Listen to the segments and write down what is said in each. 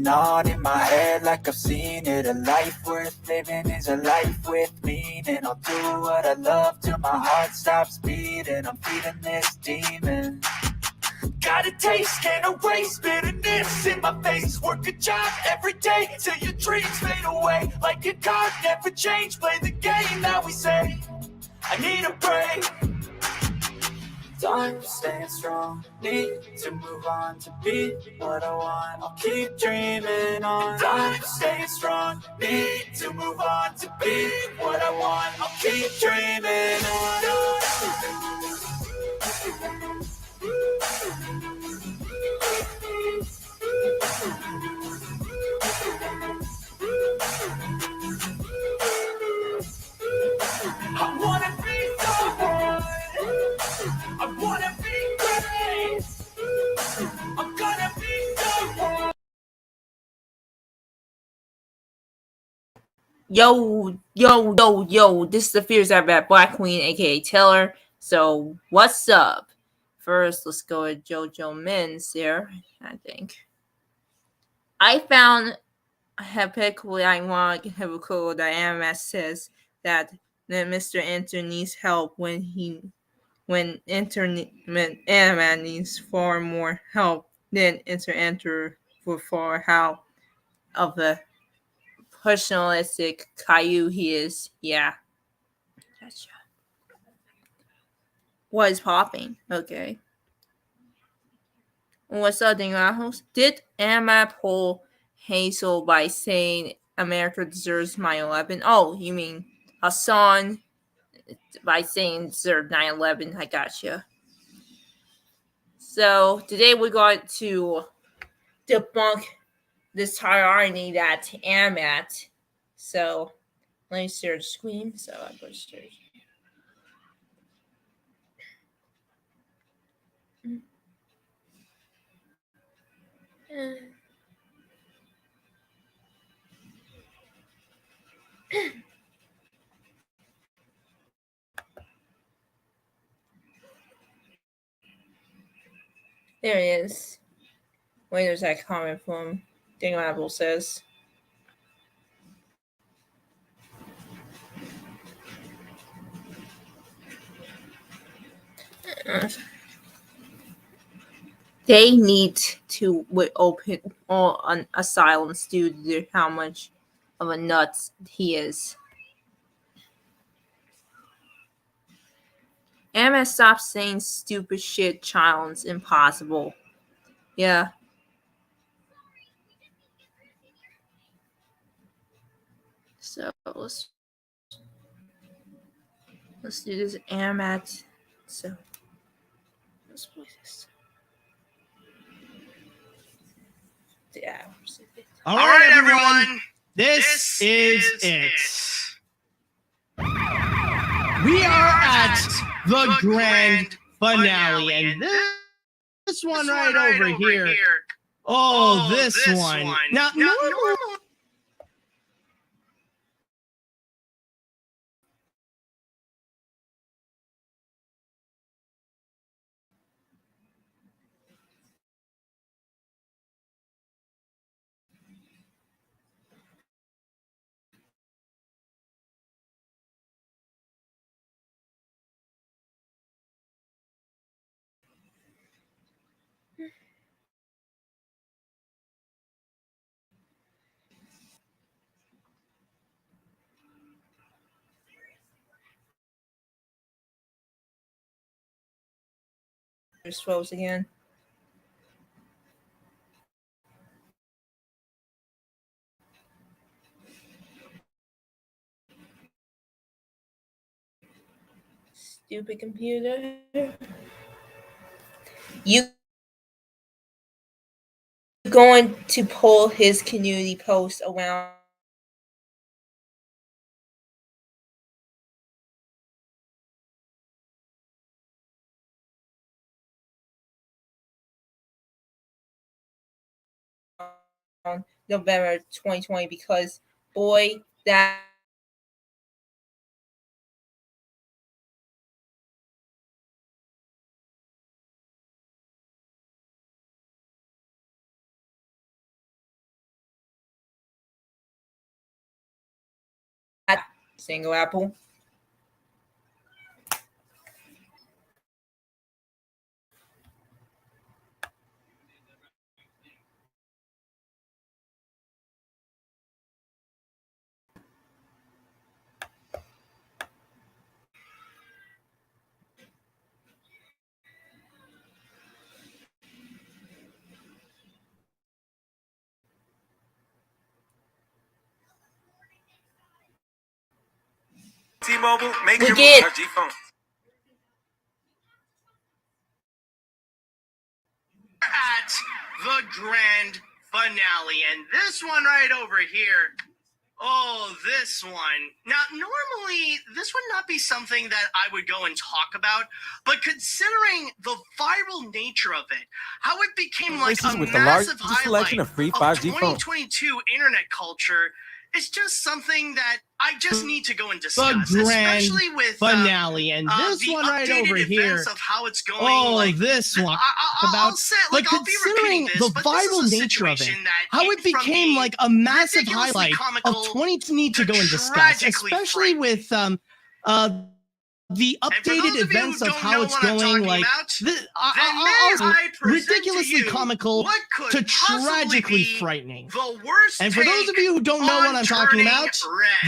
on in my head like I've seen it. A life worth living is a life with meaning. I'll do what I love till my heart stops beating. I'm feeding this demon. Got a taste, can't erase bitterness in my face. Work a job every day till your dreams fade away. Like a card, never change, play the game that we say. I need a break. Time staying strong, need to move on to be what I want. I'll keep dreaming on. Time staying strong, need to move on to be what I want. I'll keep dreaming on. I wanna be someone. I wanna be great. I'm gonna be someone. Yo, this is the Fears Are Bad Black Queen, aka Taylor. So, what's up? First, let's go with JoJo Mins here, I think. I found Hypocrisy that AniMat says that Mr. Enter needs help when AniMat needs far more help than Enter for how of the personalistic Caillou he is. Yeah. Gotcha. What is popping? Okay. What's up, Dingahos? Did AniMat pull Hazel by saying America deserves 9/11? Oh, you mean a song by saying deserve 9/11? I gotcha. So today we're going to debunk this tyranny that AniMat. So let me share the screen. So I'm going to share. There it is. Wait, there's that comment from Dingle says. They need to open all asylums due to how much of a nut he is. Emma, stop saying stupid shit, child's impossible. Yeah. So let's do this AniMat. So let's play this. Yeah. All right, everyone. This is it. We are at the grand finale, and this one right over here. Oh, this one. Now, normally Just froze again. Stupid computer. You going to pull his community post around November 2020 because boy, that Single apple. T-Mobile, make We your get- move. 5G phone. At the grand finale, and this one right over here. Oh, this one. Now, normally, this would not be something that I would go and talk about, but considering the viral nature of it, how it became like a with the massive largest selection highlight of free of 5G phones. 2022 internet culture, it's just something that I just need to go and discuss, The grand especially with finale, and this the one right updated over events here. of how it's going. Oh, like, this one I'll about, say, but like, I'll be considering repeating this, the but this is viral a nature of it, situation that how came it from became the like a massive ridiculously highlight comical of 20 need to to go and discuss, tragically especially with the And for updated those of you events who of don't how know it's what I'm going, talking like about, the, then may I present to ridiculously you comical what could to possibly tragically be frightening. the worst And for those of you who don't know what I'm talking about,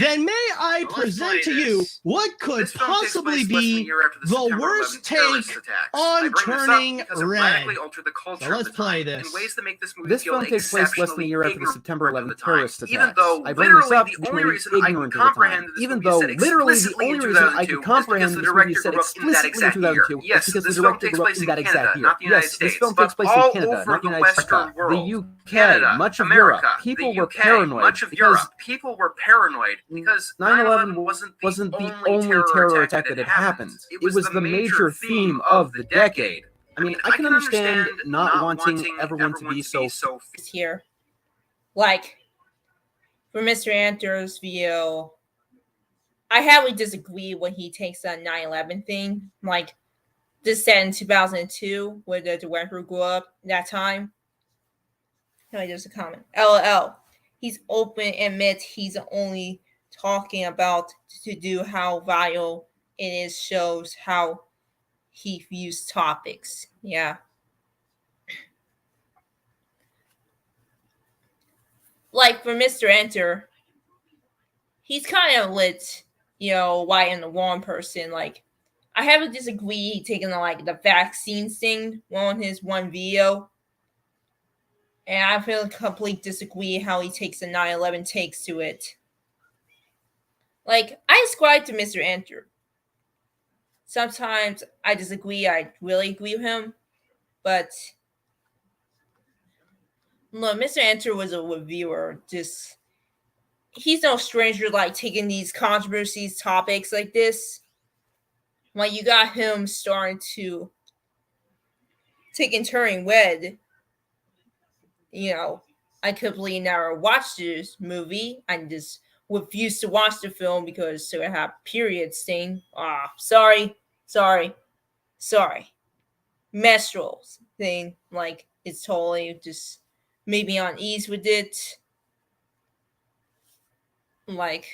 then may I Let's present play to you this. what could This film takes possibly place less than a be year after the the September worst 11th terrorist take attacks. I on bring this up turning because it red. radically altered the culture So of let's the play time this. in ways that make this movie This feel film takes place less than a year after the exceptionally September ignorant 11th of the terrorist time. attacks. Even though I bring this literally up the to only make reason I ignorant could of the time. comprehend that this Even movie though said literally the explicitly only in reason I 2002 could comprehend is this because the movie director said grew up in that explicitly in exact year. 2002 Yes, because the this film director takes grew up place in in that exact Canada, year. not the United Yes, this States, film but takes place all in Canada, over not the the United States. Western The world. UK, Canada, much of America, Europe, people the were UK, paranoid much of because Europe, people were paranoid because 9/11 wasn't wasn't the the only terror attack that had happened. happened. It was the major theme of the decade. I mean, I can understand not wanting everyone to be so Here, like for Mr. Anter's video, I heavily disagree when he takes that 9/11 thing. Like, this set in 2002, where the director grew up that time. No, there's a comment. LOL. He's open and admits he's only talking about to do how vital it is, shows how he views topics. Yeah. Like for Mr. Enter, he's kind of lit, white and the wrong person. Like, I have to disagree taking the vaccine thing on his one video. And I feel complete disagree how he takes the 9/11 takes to it. Like, I ascribe to Mr. Enter. Sometimes I disagree, I really agree with him. But look, Mr. Enter was a reviewer. Just, he's no stranger taking these controversies, topics like this. Like, you got him starting to take and turning red. I completely never watched this movie. I just refused to watch the film because so it had period sting. Sorry. Menstruals thing, it's totally just maybe on ease with it. Like,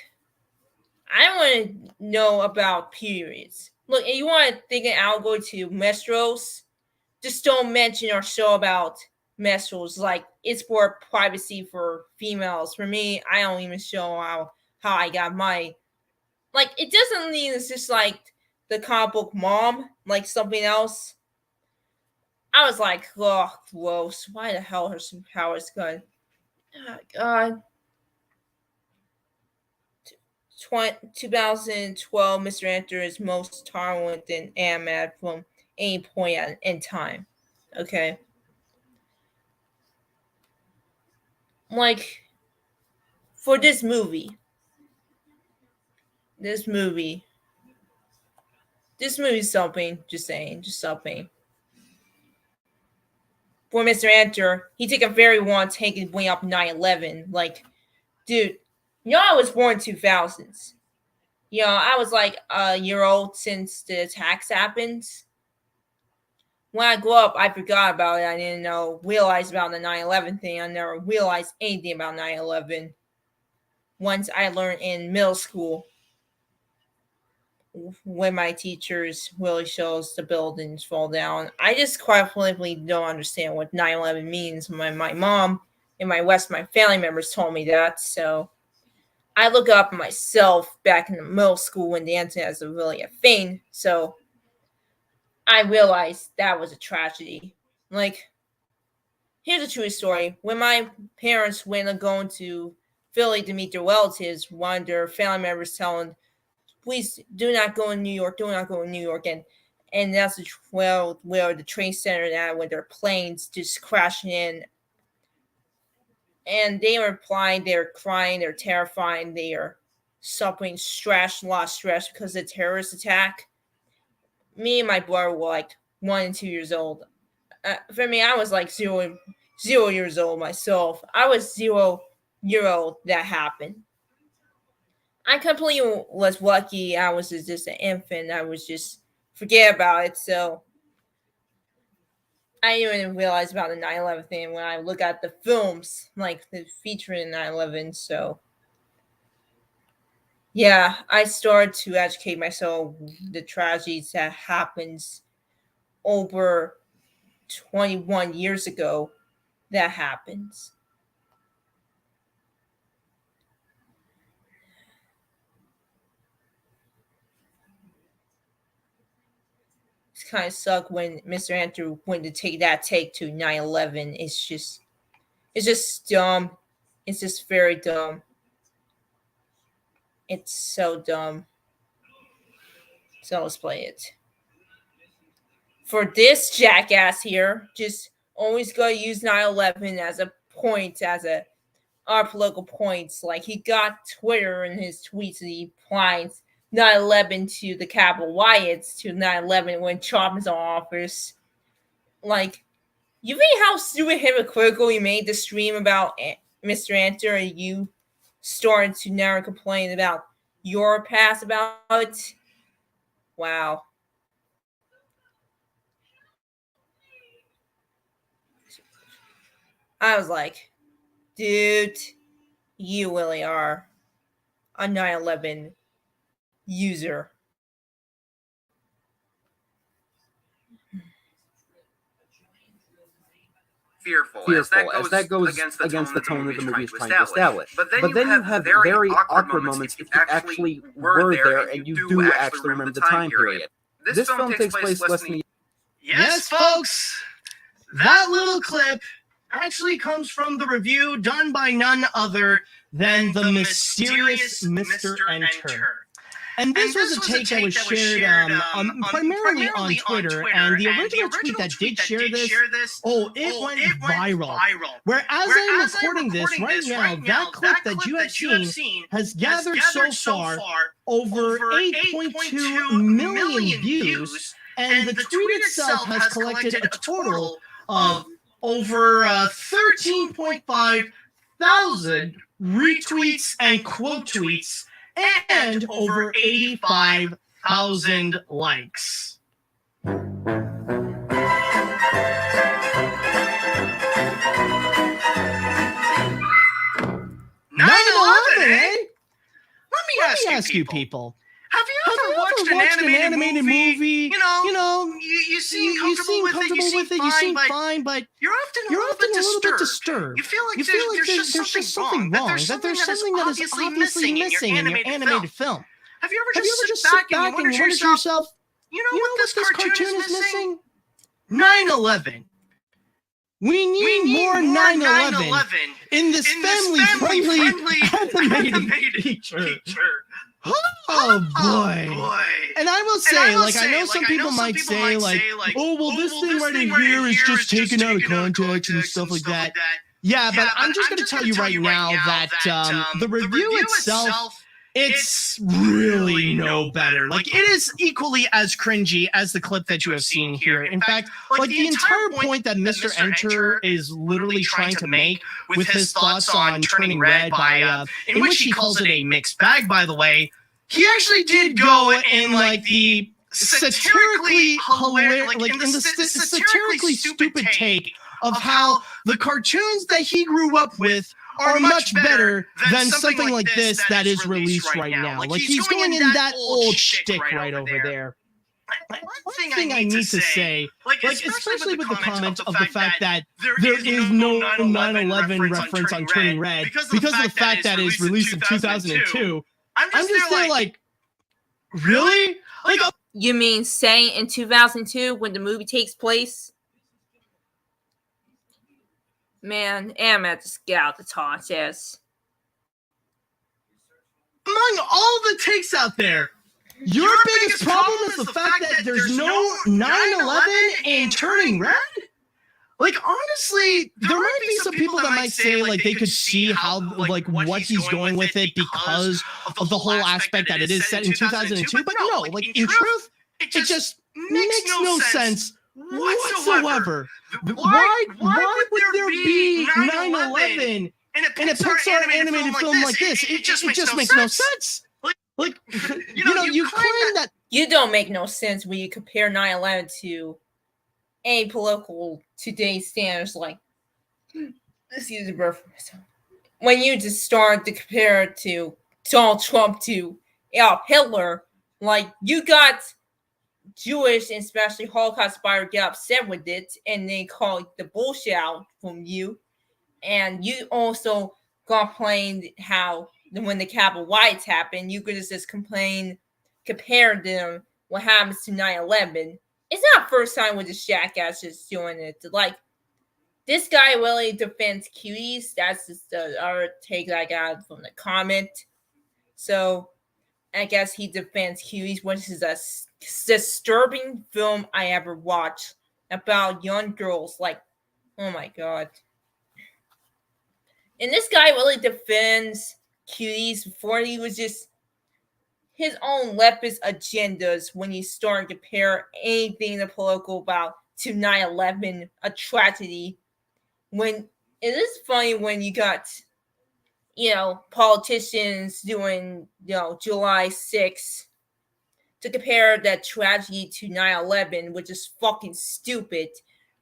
I don't want to know about periods. Look, if you want to think I'll go to menstruals, just don't mention or show about menstruals. Like, it's for privacy for females. For me, I don't even show how I got my, it doesn't mean it's just the comic book mom, something else. I was like, oh, gross. Why the hell are some powers good? Oh, God. 2012, Mr. Enter is most tolerant than AniMat from any point in time. Okay. For this movie's something, just saying, just something. For Mr. Enter, he took a very long take and bring up 9/11. Dude, I was born in 2000s. I was a year old since the attacks happened. When I grew up, I forgot about it. I didn't realize about the 9/11 thing. I never realized anything about 9/11 once I learned in middle school. when my teachers really shows the buildings fall down. I just quite frankly don't understand what 9/11 means. My mom and my family members told me that, so I look up myself back in the middle school when the internet was really a thing, so I realized that was a tragedy. Like, here's a true story. When my parents went going to Philly to meet their relatives, one of their family members telling, please do not go in New York, do not go in New York. And that's where the train center at, when their planes just crashing in. And they were implying they're crying, they're terrifying, they are suffering stress, a lot of stress because of the terrorist attack. Me and my brother were like 1 and 2 years old. For me, I was like 0 years old myself. I was 0 year old that happened. I completely was lucky. I was just an infant. I was just forget about it. So I didn't even realize about the 9/11 thing when I look at the films, like the featuring 9/11. So yeah, I started to educate myself the tragedies that happens over 21 years ago that happens. It's kind of suck when Mr. Andrew went to take to 9/11. It's just dumb. It's just very dumb. It's so dumb. So let's play it. For this jackass here, just always go use 9/11 as a point, as our political points. Like, he got Twitter in his tweets and he applies 9/11 to the Capitol riots, to 9/11 when Trump is in office. Like, you think how stupid hypocritical you made the stream about Mr. Answer, and you started to never complain about your past about it? Wow. I was like, dude, you really are a 9/11 user. Fearful, as that goes against the tone of the movie is trying to establish. But then you have very awkward moments if you actually were there and you do actually remember the time period. This film takes place less than... Yes, folks, that little clip actually comes from the review done by none other than the mysterious Mr. Enter. And this was a take that was shared primarily on Twitter, and the original tweet that did share this, it went viral. Where as I'm recording this right now, that clip that you have seen has gathered so far over 8.2 million views, and the tweet itself has collected a total of over 13.5 thousand retweets and quote tweets, and over 85,000 likes. 9/11, eh? Let me ask you people. Have you ever watched an animated movie? You seem comfortable with it, you seem fine, but you're often a little bit disturbed. You feel like there's just something wrong, that there's something that is obviously missing in your animated film. Have you ever just sit back and you wonder to yourself, you know what this cartoon is missing? 9/11. We need more 9/11 in this family-friendly animated feature. Oh boy. And I will say, I know some people might say, oh, well, this thing right in here is just taken out of context and stuff like that. Yeah, but I'm just going to tell you right now that the review itself, it's really no better. It is equally as cringy as the clip that you have seen here. In fact, the entire point that Mr. Enter is literally trying to make with his thoughts on Turning Red in which he calls it a mixed bag, by the way, he actually did go in the satirically hilarious, in the satirically stupid take of how the cartoons that he grew up with are much better than something like this that is released right now. Like he's going in that old shtick right over there. One thing I need to say, like especially with the comment of the fact that there is no 9/11 reference on Turning Red because of the fact that it's released in 2002, I'm just there like, really? Like, you mean saying in 2002 when the movie takes place? Man, AniMat just get out the taunts. Among all the takes out there, your biggest problem is the fact that there's no 9/11 in Turning Red? Like, honestly, there might be some people that might say, like, they could see how, like, what he's going with it because of the whole aspect that it is set in 2002. But no, like, in truth, it just makes no sense whatsoever. Why would there be 9/11 in a Pixar animated film like this? It just makes no sense. Like, you know, you claim that you don't make no sense when you compare 9/11 to any political today's standards. Like, excuse me, when you just start to compare it to Donald Trump to Hitler, like, you got Jewish and especially Holocaust survivors get upset with it and they call the bullshit out from you. And you also complained how when the Capitol riots happened, you could just compare them what happens to 9/11. It's not the first time with this jackass just doing it. Like, this guy really defends cuties. That's just the other take that I got from the comment. So I guess he defends cuties, which is a disturbing film I ever watched about young girls. Like, oh my god. And this guy really defends cuties before he was just his own leftist agendas when he started to compare anything in the political about to 9/11, a tragedy. When it is funny when you got, you know, politicians doing, you know, July 6th to compare that tragedy to 9/11, which is fucking stupid.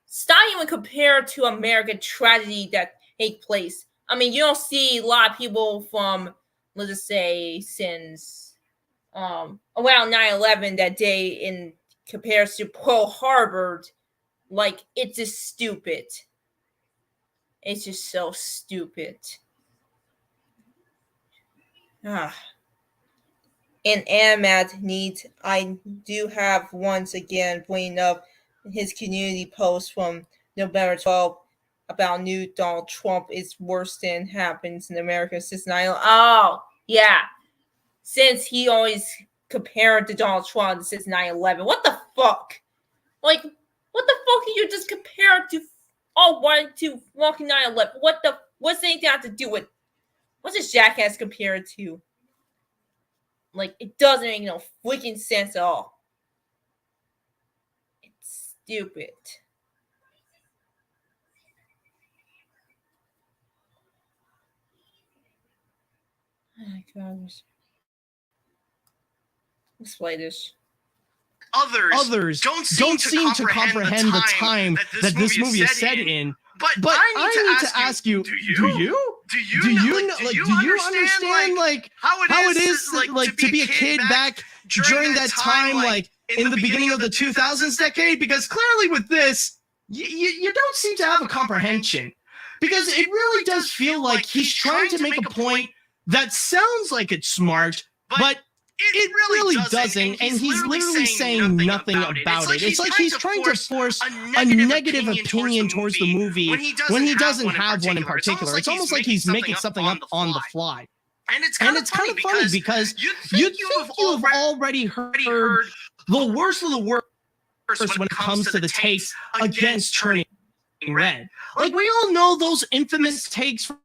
Stop even compare to American tragedy that take place. I mean, you don't see a lot of people from, let's just say, since around 9/11 that day in comparison to Pearl Harbor. Like, it's just stupid. It's just so stupid. And AniMat I do have once again bringing up his community post from November 12th about new Donald Trump is worse than happens in America since 9/11. Oh, yeah. Since he always compared to Donald Trump since 9/11. What the fuck? Like, what the fuck are you just compared to fucking 9/11? What's anything have to do with, what's this jackass compared to? Like, it doesn't make no freaking sense at all. It's stupid. Oh my gosh. Let's play this. Others don't seem to comprehend the time that this movie is set in. But I need to ask you, do you understand like how it is like to be a kid back during that time, like in the beginning of the 2000s decade? Because clearly with this, you don't seem to have a comprehension. Because it really does feel like he's trying to make a point that sounds like it's smart, but it really doesn't, and he's literally saying nothing about it. It's like he's trying to force a negative opinion towards the movie when he doesn't have one in particular. It's almost like he's making something up on the fly. And it's kind of funny because you think you've already heard the worst of the worst when it comes to the takes against Turning Red. Like, we all know those infamous takes from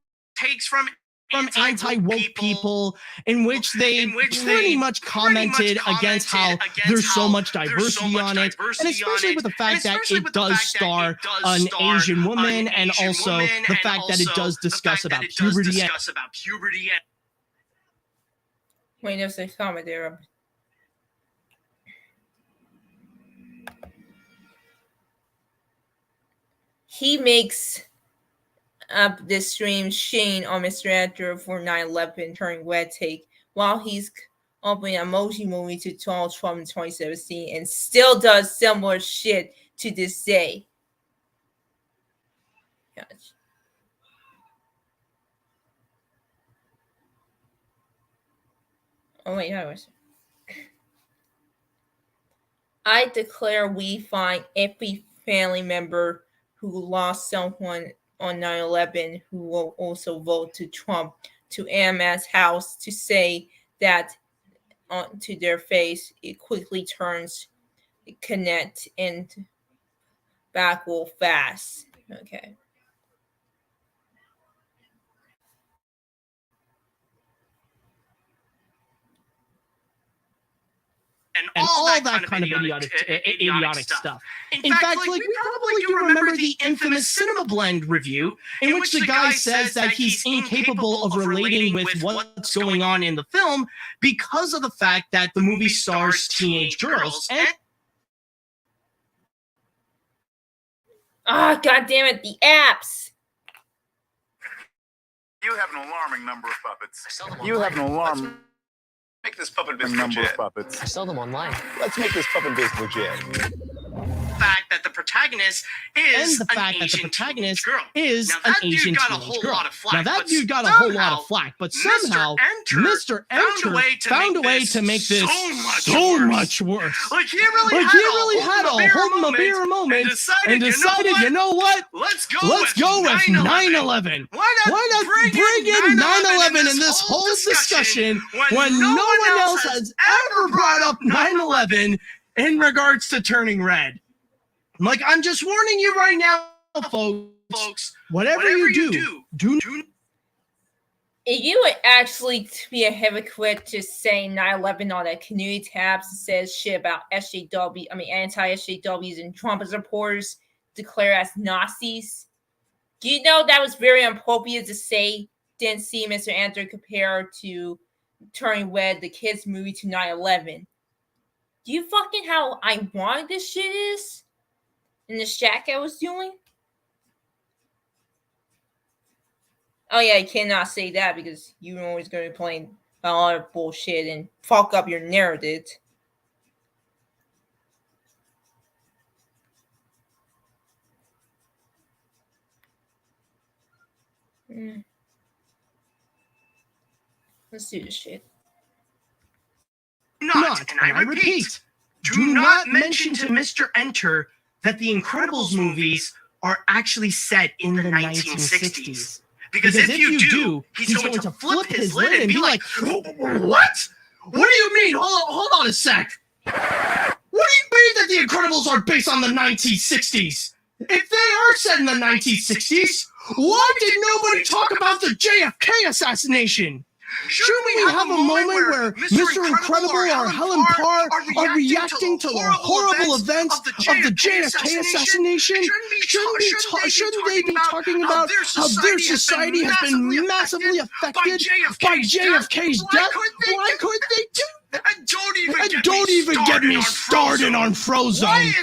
anti-woke people in which they pretty much commented against how there's so much diversity on it, and especially with the fact that it does star an Asian woman, and also the fact that it does discuss about puberty. Wait, there's a comment there. He makes up the stream sheen on Mr. Enter for 9/11 turning red take while he's opening an emoji movie to Donald Trump in 2017 and still does similar shit to this day. Gosh. Oh wait, how was it? I declare we find every family member who lost someone on 9/11 who will also vote to Trump to AniMat's house to say that onto their face. It quickly turns connect and back will fast. Okay. And all that kind of idiotic stuff. In fact, like, we probably do remember the infamous Cinema Blend review, in which the guy says that he's incapable of relating with what's going on in the film because of the fact that the movie stars teenage girls. And God damn it, the apps! You have an alarming number of puppets. You have an alarming Make this puppet business number legit. of puppets. I sell them online. Let's make this puppet business legit. Fact that the protagonist is the fact that the protagonist girl. is Now, an that dude Asian got a teenage whole girl. lot of flack, Now that but dude got a whole lot somehow of flack, but somehow Mr. Mr. found Enter found a way to make this so much worse. Like he really had a hold 'em a beer moment and decided, you know what? Let's go with 9/11. Why not Bring in 9/11 in this whole discussion when no one else has ever brought up 9/11 in regards to turning red? Like, I'm just warning you right now, folks. Whatever you do. If you would actually be a hypocrite to say 9/11 on the community tabs and says shit about anti-SJWs and Trump supporters declare as Nazis, do you know that was very inappropriate to say? Didn't see Mr. Andrew compare to Turning Red, the kids movie, to 9/11. Do you fucking how ironic this shit is? In the shack I was doing? Oh yeah, you cannot say that because you're always going to be playing a lot of bullshit and fuck up your narrative. Let's do this shit. And I repeat, do not mention to Mr. Enter that the Incredibles movies are actually set in the 1960s. Because if you do, he's going to flip his lid and be like, what? What do you mean? Hold on a sec. What do you mean that the Incredibles are based on the 1960s? If they are set in the 1960s, why did nobody talk about the JFK assassination? Should we have a moment where Mr. Incredible or Helen Parr are reacting to the horrible events of the JFK assassination? Shouldn't they be talking about how their society has been massively affected by JFK's death? Why couldn't they do that? And don't even get me started on Frozone. Why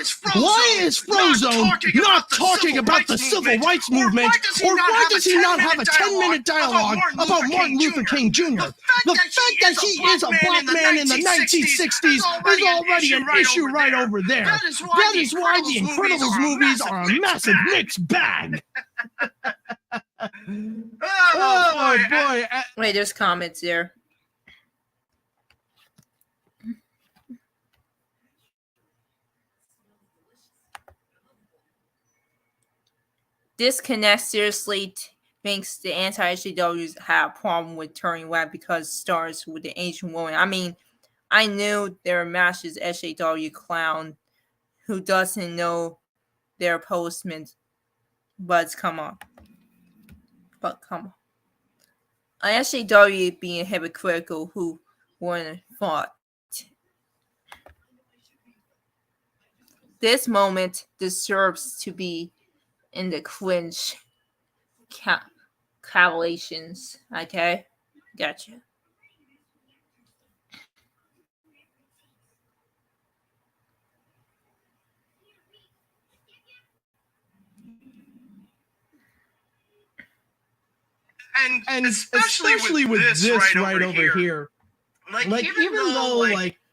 is Frozone not talking about the civil rights movement? Or why does he not have a 10-minute dialogue about Martin Luther King Jr.? The fact that he is a black man in the 1960s is already an issue right over there. That is why the Incredibles movies are a massive mixed bag. Oh boy. Wait, there's comments there. Disconnect seriously thinks the anti-SJWs have a problem with turning red because stars with the Asian woman. I mean, I knew there are matches SJW clown who doesn't know their postman, but come on. An SJW being hypocritical who wouldn't fought. This moment deserves to be in the cringe calculations. Okay? Gotcha. And especially with this right over here. Like even though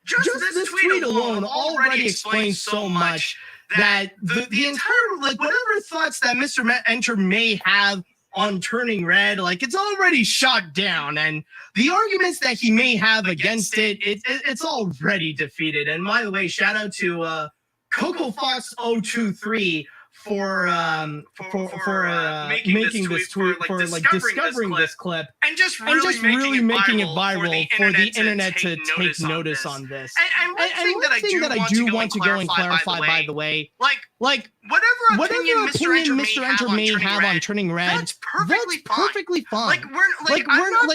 just this tweet alone already explains so much that the entire whatever thoughts that Mr. Enter may have on turning red, it's already shot down, and the arguments that he may have against it's already defeated. And by the way, shout out to Coco Fox 023 for making this tweet, for discovering this clip and just really making it viral for the internet to take notice on this. And one thing that I do want to go and clarify, by the way, whatever opinion Mr. Enter may have on turning red, that's perfectly fine. I'm not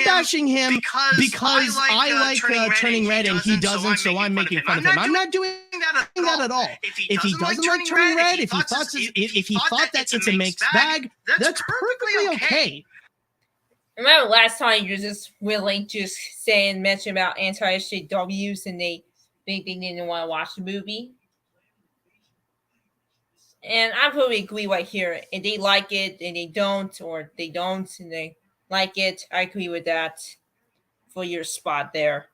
bashing him because I like turning red and he doesn't, so I'm making fun of him. I'm not doing that at all. If he doesn't like turning red, if he thought that it's a mixed bag, that's perfectly okay. Remember last time you were just willing just mention about anti-SJWs and they didn't want to watch the movie? And I probably agree right here. And they like it and they don't, or they don't and they like it. I agree with that for your spot there.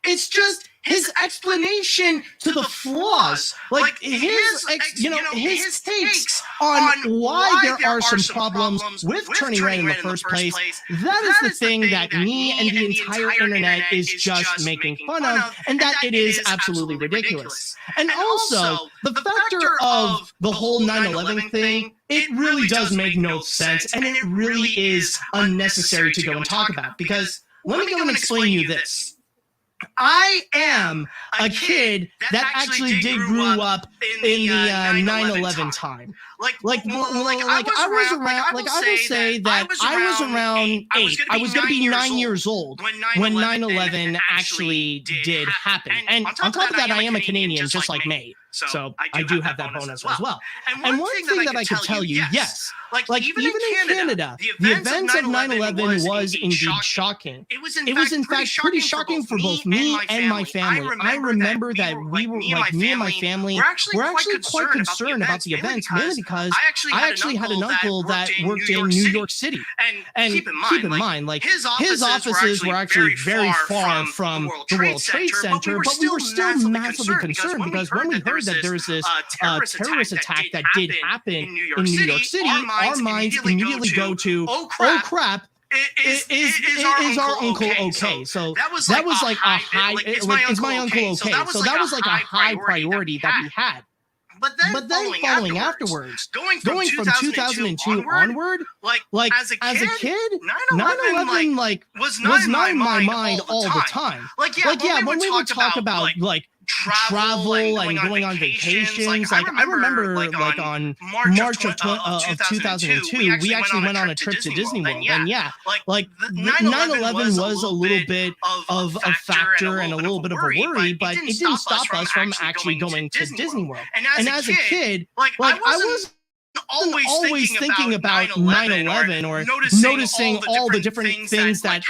It's just his explanation to the flaws, his takes on why there are some problems with turning red in the first place. That is the thing that me and the entire internet is just making fun of, and that it is absolutely ridiculous. And also, the factor of the whole 9/11 thing, it really does make no sense, and it really is unnecessary to go and talk about, because let me go and explain you this. I am a kid that actually did grow up in the 9/11 time. I will say that I was around 8. I was going to be 9 years old when 9/11 actually did happen. And on top of that, I am a Canadian, just like May. So I do have that bonus as well. And one thing that I could tell you, yes, even in Canada, the events of 9/11 was indeed shocking. It was in fact pretty shocking for both me and my family. I remember that we were, me and my family were actually quite concerned about the events, mainly because I actually had an uncle that worked in New York City. And keep in mind, his offices were actually very far from the World Trade Center, but we were still massively concerned because when we heard that there was this terrorist attack that did happen in New York City, our minds immediately go to, oh crap, is our uncle okay? So that was like a high, is my uncle okay? So that was like a high priority that we had. But then following afterwards, going from 2002 onward, as a kid, 9/11 was not in my mind all the time. When we would talk about travel and going on vacations, I remember on March of 2002, we actually went on a trip to Disney World, and 9/11 was a little bit of a factor and a little bit of a worry, but it didn't stop us from actually going to Disney World. And as a kid, I was always thinking about 9/11 or noticing all the different things that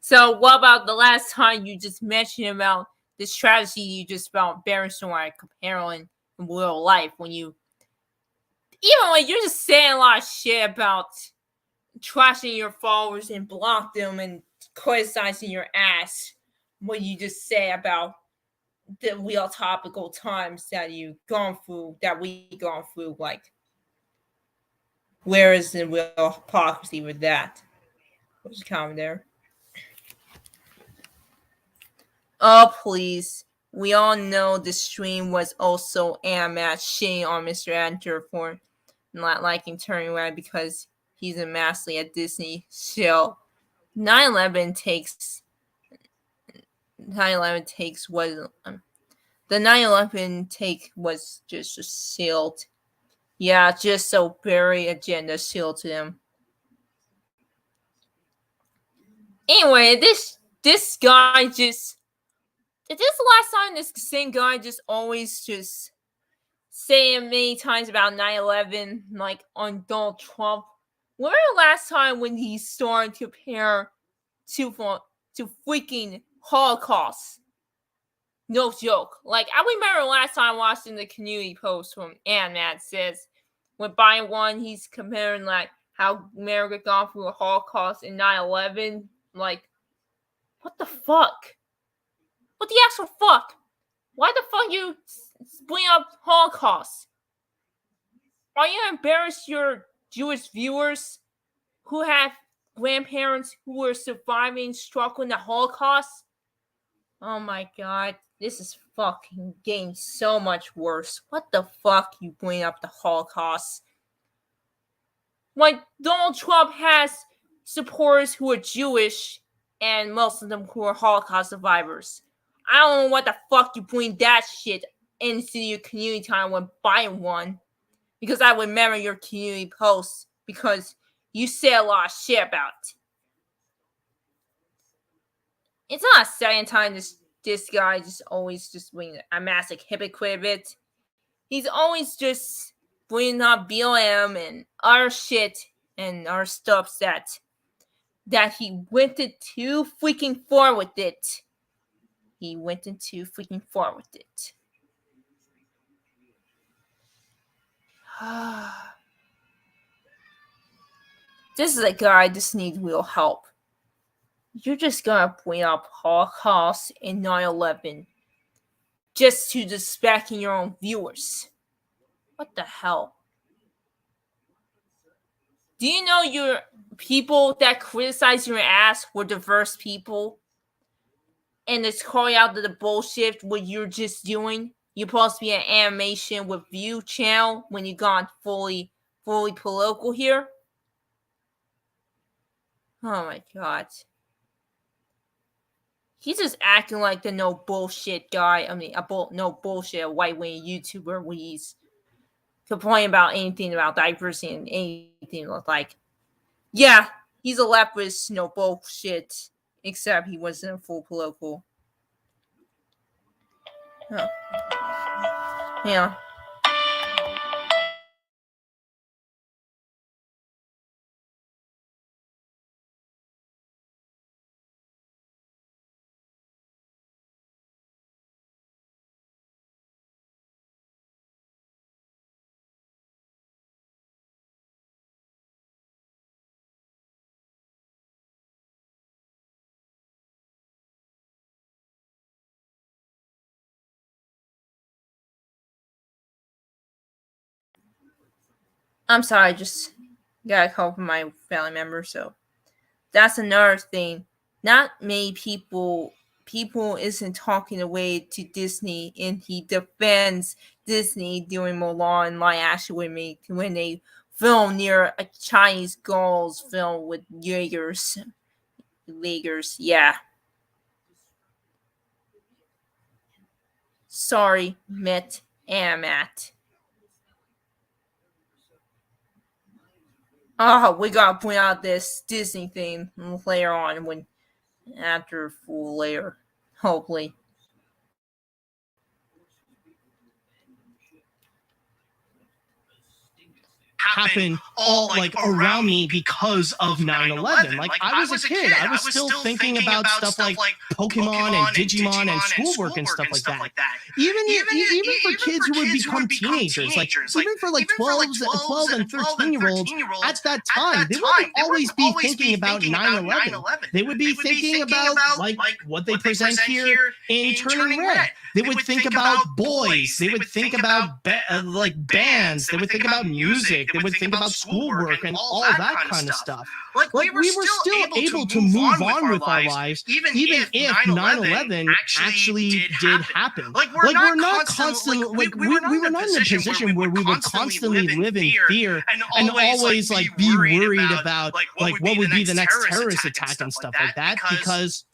So what about the last time you just mentioned about this tragedy you just about Barristan comparing in real life, when you're just saying a lot of shit about trashing your followers and block them and criticizing your ass, what you just say about the real topical times that we gone through, where is the real hypocrisy with that? What's the comment there? Oh, please. We all know the stream was also AniMat shitting on Mr. Enter for not liking turning red because he's a massively at Disney show. 9/11 takes was the 9/11 take was just sealed. Yeah, just so very agenda sealed to them. Anyway, this guy just. Is this the last time this same guy just always just saying many times about 9/11, on Donald Trump? When was the last time when he started to compare to freaking Holocaust? No joke. I remember last time watching the community post from AniMat says With Biden 1, he's comparing like how America gone through a Holocaust in 9/11. Like, what the fuck? What the actual fuck? Why the fuck you bring up Holocaust? Are you embarrassed your Jewish viewers who have grandparents who were surviving, struggling the Holocaust? Oh my god, this is fucking getting so much worse. What the fuck you bring up the Holocaust? Like, Donald Trump has supporters who are Jewish and most of them who are Holocaust survivors. I don't know what the fuck you bring that shit into your community time when Biden won. Because I remember your community posts because you say a lot of shit about it. It's not a second time this guy just always just being a massive hypocrite of it. He's always just bringing up BLM and other shit and other stuff that he went too freaking far with it. He went too freaking far with it. This is a guy I just need real help. You're just gonna bring up Holocaust and 9/11 just to distract your own viewers. What the hell? Do you know your people that criticize your ass were diverse people? And it's calling out the bullshit what you're just doing? You're supposed to be an animation with view channel when you gone fully political here? Oh my god. He's just acting like the no bullshit guy. I mean, no bullshit white-wing YouTuber when he's complaining about anything about diversity and anything like, yeah, he's a leftist, no bullshit, except he wasn't full political. Oh. Yeah. I'm sorry, I just got a call from my family member, so that's another thing. Not many people isn't talking away to Disney, and he defends Disney doing Mulan and live action with me when they film near a Chinese girls film with Jaegers, yeah. Sorry, AniMat. Oh, we gotta point out this Disney thing later on after full layer, hopefully. Happen all like around me because of 9/11. Like I was a kid, I was still thinking about stuff like Pokemon and Digimon and schoolwork and stuff like that. Even for kids who would become teenagers, like even for like 12 and 13-year-olds at that time, they wouldn't always be thinking about 9/11. They would be thinking about like what they present here in Turning Red. They would think about boys. They would think about like bands. They would think about music. They would think about schoolwork and all that kind of stuff. Like we were still able to move on with our lives, even if 9/11 actually did happen. Like we're not constantly, we were not in a position where we would constantly live in fear and always like be worried about like what would be the next terrorist attack and stuff like that. Because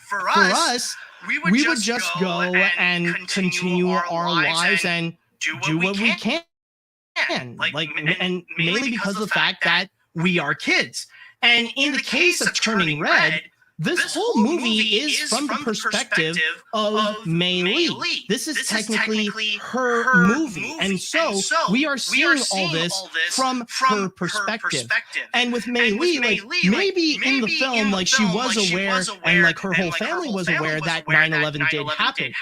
for us, we would just go and continue our lives and do what we can. Like, and mainly because of the fact that we are kids. And in the case of Turning Red, this whole movie is from the perspective of Mei Li. This is technically her movie. And so we are seeing all this from her perspective. And with Mei Li, like maybe in the film, like she was aware and like her whole family was aware that 9/11 did happen.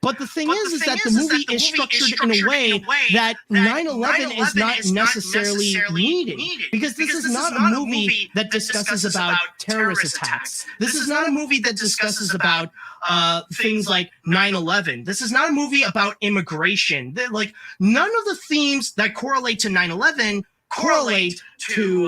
But the thing is that the movie is structured in a way that 9/11 is not necessarily needed, because this is not a movie that discusses about terrorist attacks. This is not a movie that discusses about things like 9/11. This is not a movie about immigration. Like, none of the themes that correlate to 9/11 correlate to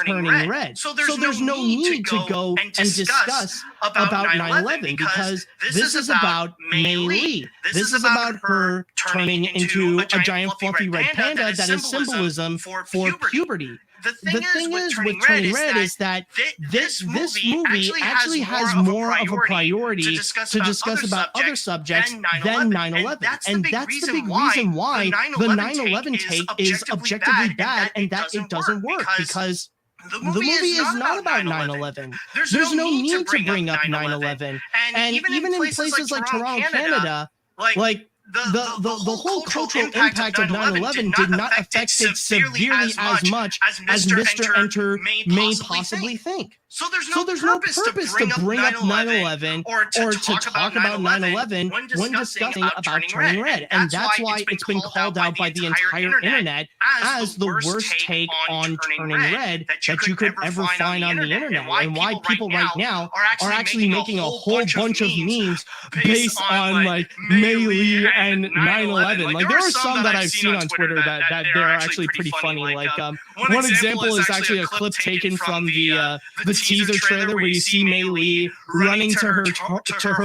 Turning Red. So there's no need to go and discuss about 9/11, because this is about Mei Lee. This is about her turning into a giant fluffy red panda that is symbolism for puberty. The thing is with Turning Red is that this movie actually has more of a priority to discuss about other subjects than 9/11. And that's the big reason why the 9/11 take is objectively bad and that it doesn't work, because the movie is not about 9/11. There's no need to bring up 9/11. And even in places like Toronto, Canada, like the whole cultural impact of 9/11 did not affect it severely as much as Mr. Enter may possibly think. So there's no purpose to bring up 9/11 or to talk about 9/11 when discussing about Turning Red. And that's why it's been called out by the entire internet as the worst take on Turning Red that you could ever find on the internet, and why people right now are actually making a whole bunch of memes based on like Mei Lee and 9/11. Like, there are some that I've seen on Twitter that they're actually pretty funny. Like, one example is actually a clip taken from the teaser trailer where you see Mei Lee running to her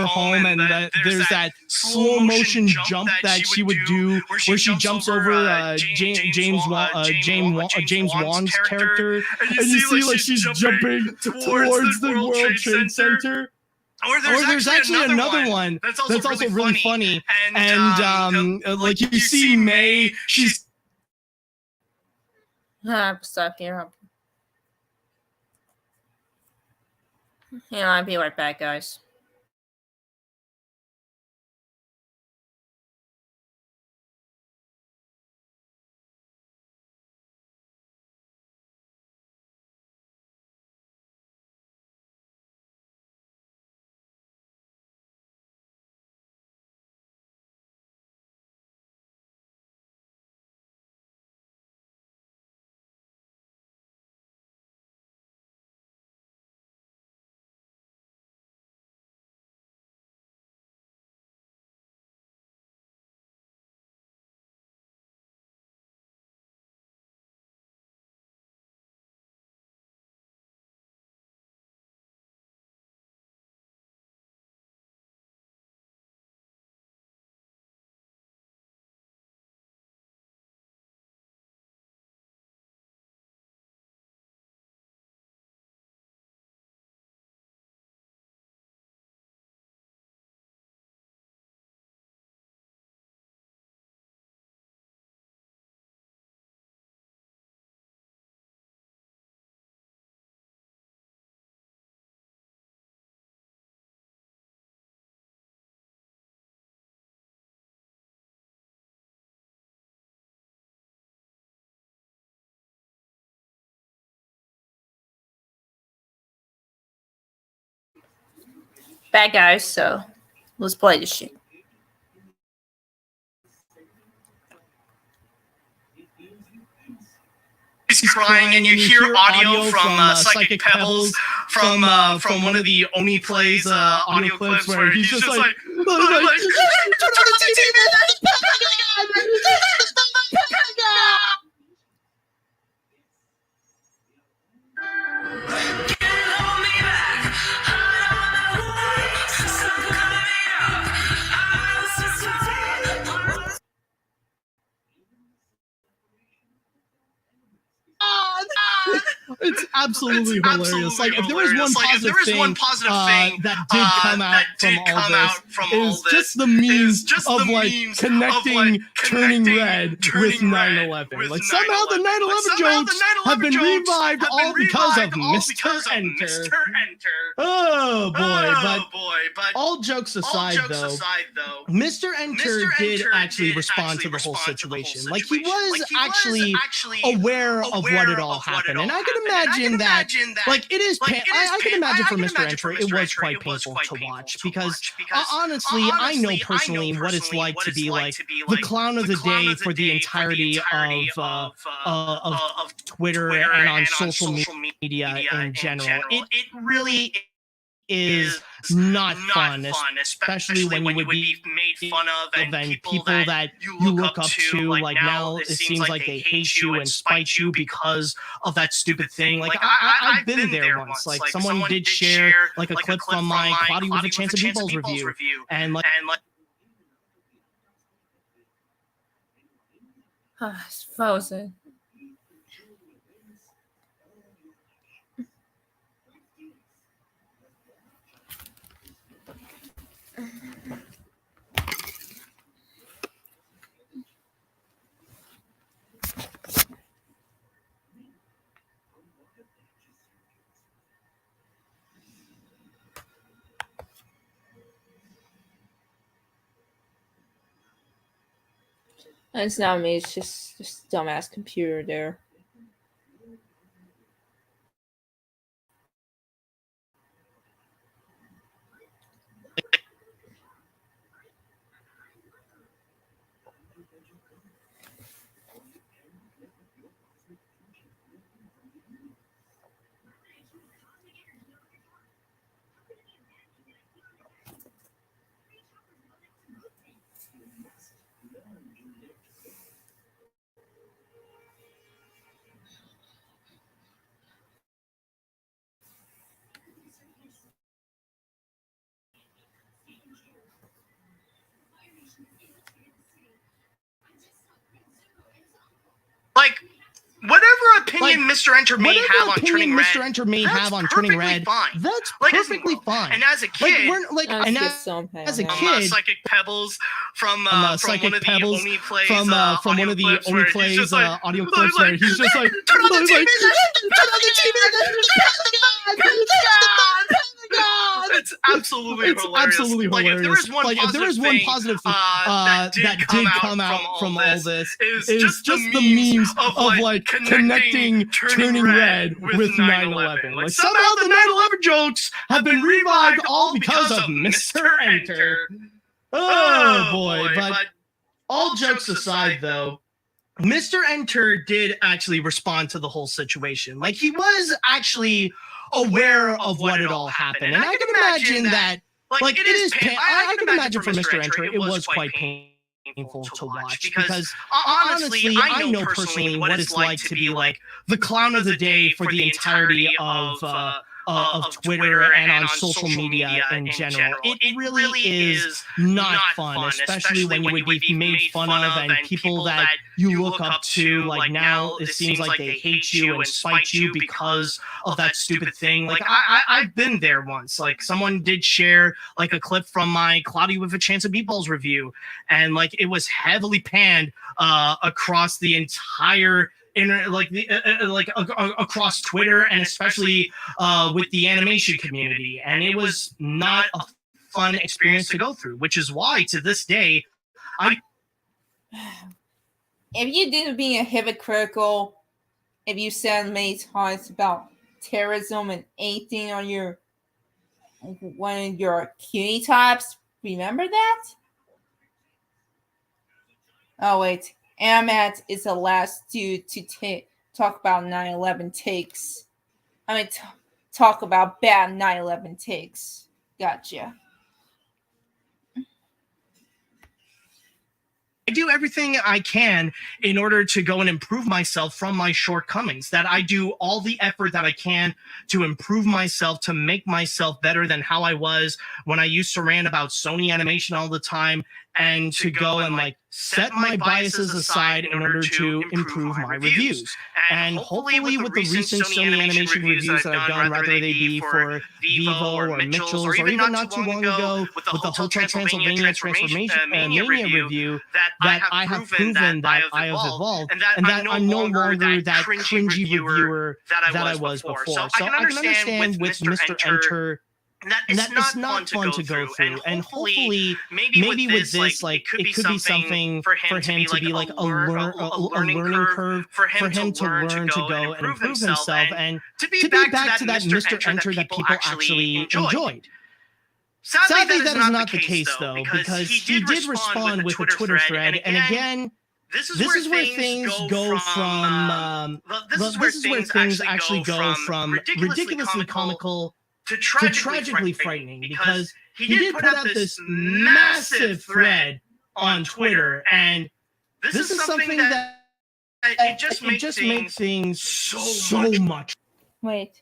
home, and there's that slow motion jump that she would do where she jumps over James Wan's character, and you see like she's jumping towards the World Trade Center. Or there's actually another one that's also really funny, and like you see Mei, she's stop here. I'll be right back, guys. Bad guys, so let's play this shit. He's crying, and you hear audio from Psychic Pebbles from one of the Oni Plays audio clips where he's just like turn on the TV, It's absolutely hilarious. Like, if there was one positive thing that did come out from all this, is just the memes of like connecting Turning Red with 9/11. Like, somehow the 9/11 jokes have been revived all because of Mr. Enter. Oh boy, but all jokes aside, though, Mr. Enter did actually respond to the whole situation. Like, he was actually aware of what had all happened, and I can imagine imagine that, like, it is. I can imagine for Mr. Enter, it was quite painful to watch because honestly, I know personally what it's like to be like the clown of the day for the entirety of Twitter and on social media in general. It really is not fun, especially when you would be made fun of and people that you look up to. Like now, it seems like they hate you and spite you because of that stupid thing. Like I've been there once. Like someone did share like a clip from my Cloudy with a Chance of Meatballs review, and like. It's frozen. It's not me, it's just this dumbass computer there. Like, whatever opinion Mr. Enter may have on Turning Red, that's perfectly fine. And as a kid, as a kid, Psychic Pebbles from one of the Only Plays, from one of the Only Plays audio clips where he's just like, turn on the TV, it's absolutely hilarious. If there is one positive thing that did come out from all this is just the memes of like connecting Turning Red with 9/11. Like somehow the 9/11 jokes have been revived all because of Mr. Enter. Oh boy, but all jokes aside though, Mr. Enter did actually respond to the whole situation. Like he was actually aware of what had all happened. And I can imagine that, like, it is, I can imagine for Mr. Enter, it was quite painful to watch because honestly, I know personally what it's like to be like the clown of the day for the entirety of Twitter and on social media in general. It really is not fun, especially when you would be made fun of and people that you look up to. Like now, it seems like they hate you and spite you because of that stupid thing. Like I've been there once. Like someone did share like a clip from my Cloudy with a Chance of Meatballs review, and like it was heavily panned across the entire across Twitter and especially with the animation community, and it was not a fun experience to go through, which is why to this day if you didn't be a hypocritical, if you said many times about terrorism and anything on your one of your cutie types, remember that? Oh wait, AniMat is the last dude to talk about 9/11 takes. I mean, talk about bad 9/11 takes. Gotcha. I do everything I can in order to go and improve myself from my shortcomings, that I do all the effort that I can to improve myself, to make myself better than how I was when I used to rant about Sony animation all the time, and to go and like set my biases aside in order to improve my reviews. And hopefully with the recent Sony animation reviews that I've done, whether they be for Vivo or Mitchell's, or even not too long ago with the Hotel Transylvania Transformation Mania review, that I have proven that I have evolved and that I'm no longer that cringy reviewer that I was before. So I can understand with Mr. Enter And that it's not fun to go through. And hopefully, maybe with this, like, it could be something for him to be like a learning curve for him to learn to go and improve himself and to be back to that Mr. Enter that people actually enjoyed. Sadly, that is not the case, though, because he did respond with a Twitter thread, and again, this is where things go from. This is where things actually go from ridiculously comical to tragically frightening, because he did put out this massive thread on Twitter, and this is something that it just makes things so much. Wait.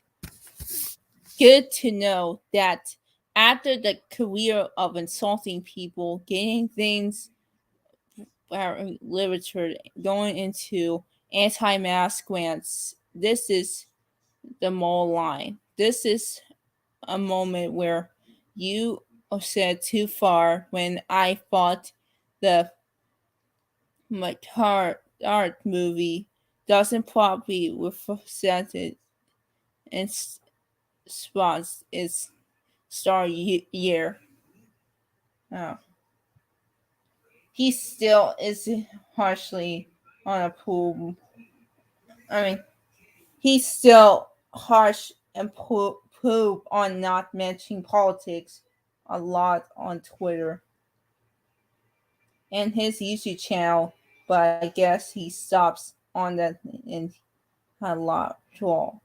Good to know that after the career of insulting people, getting things literature, going into anti-mask grants, this is the moral line. This is a moment where you said too far when I thought the art movie doesn't properly represent it and spots its star year. Oh. He still is harshly on a pool. I mean, he's still harsh and poop on not mentioning politics a lot on Twitter and his YouTube channel, but I guess he stops on that in a lot troll.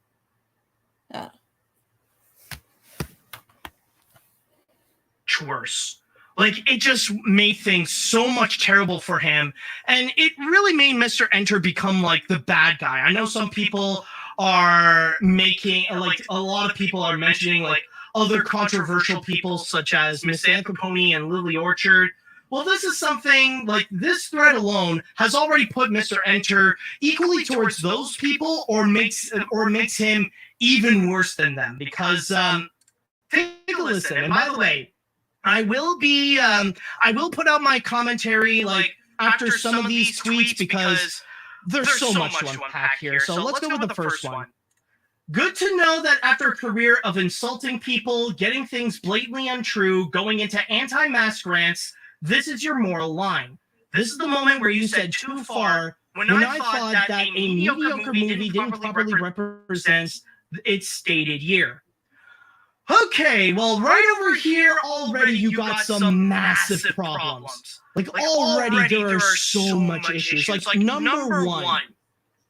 Worse. Like, it just made things so much terrible for him, and it really made Mr. Enter become like the bad guy. I know some people are making, like, a lot of people are mentioning like other controversial people such as Miss Anthropony and Lily Orchard. Well, this is something like this thread alone has already put Mr. Enter equally towards those people, or makes him even worse than them, because take a listen. And by the way, I will put out my commentary like after some of these tweets, because there's so much to unpack here. So let's go with the first one. Good to know that after a career of insulting people, getting things blatantly untrue, going into anti-mask rants, this is your moral line. This is the moment where you said too far when I thought that a mediocre movie didn't properly represent its stated year. Okay, well, right over here, already you got some massive problems. Like, already there are so much issues. Like, number one,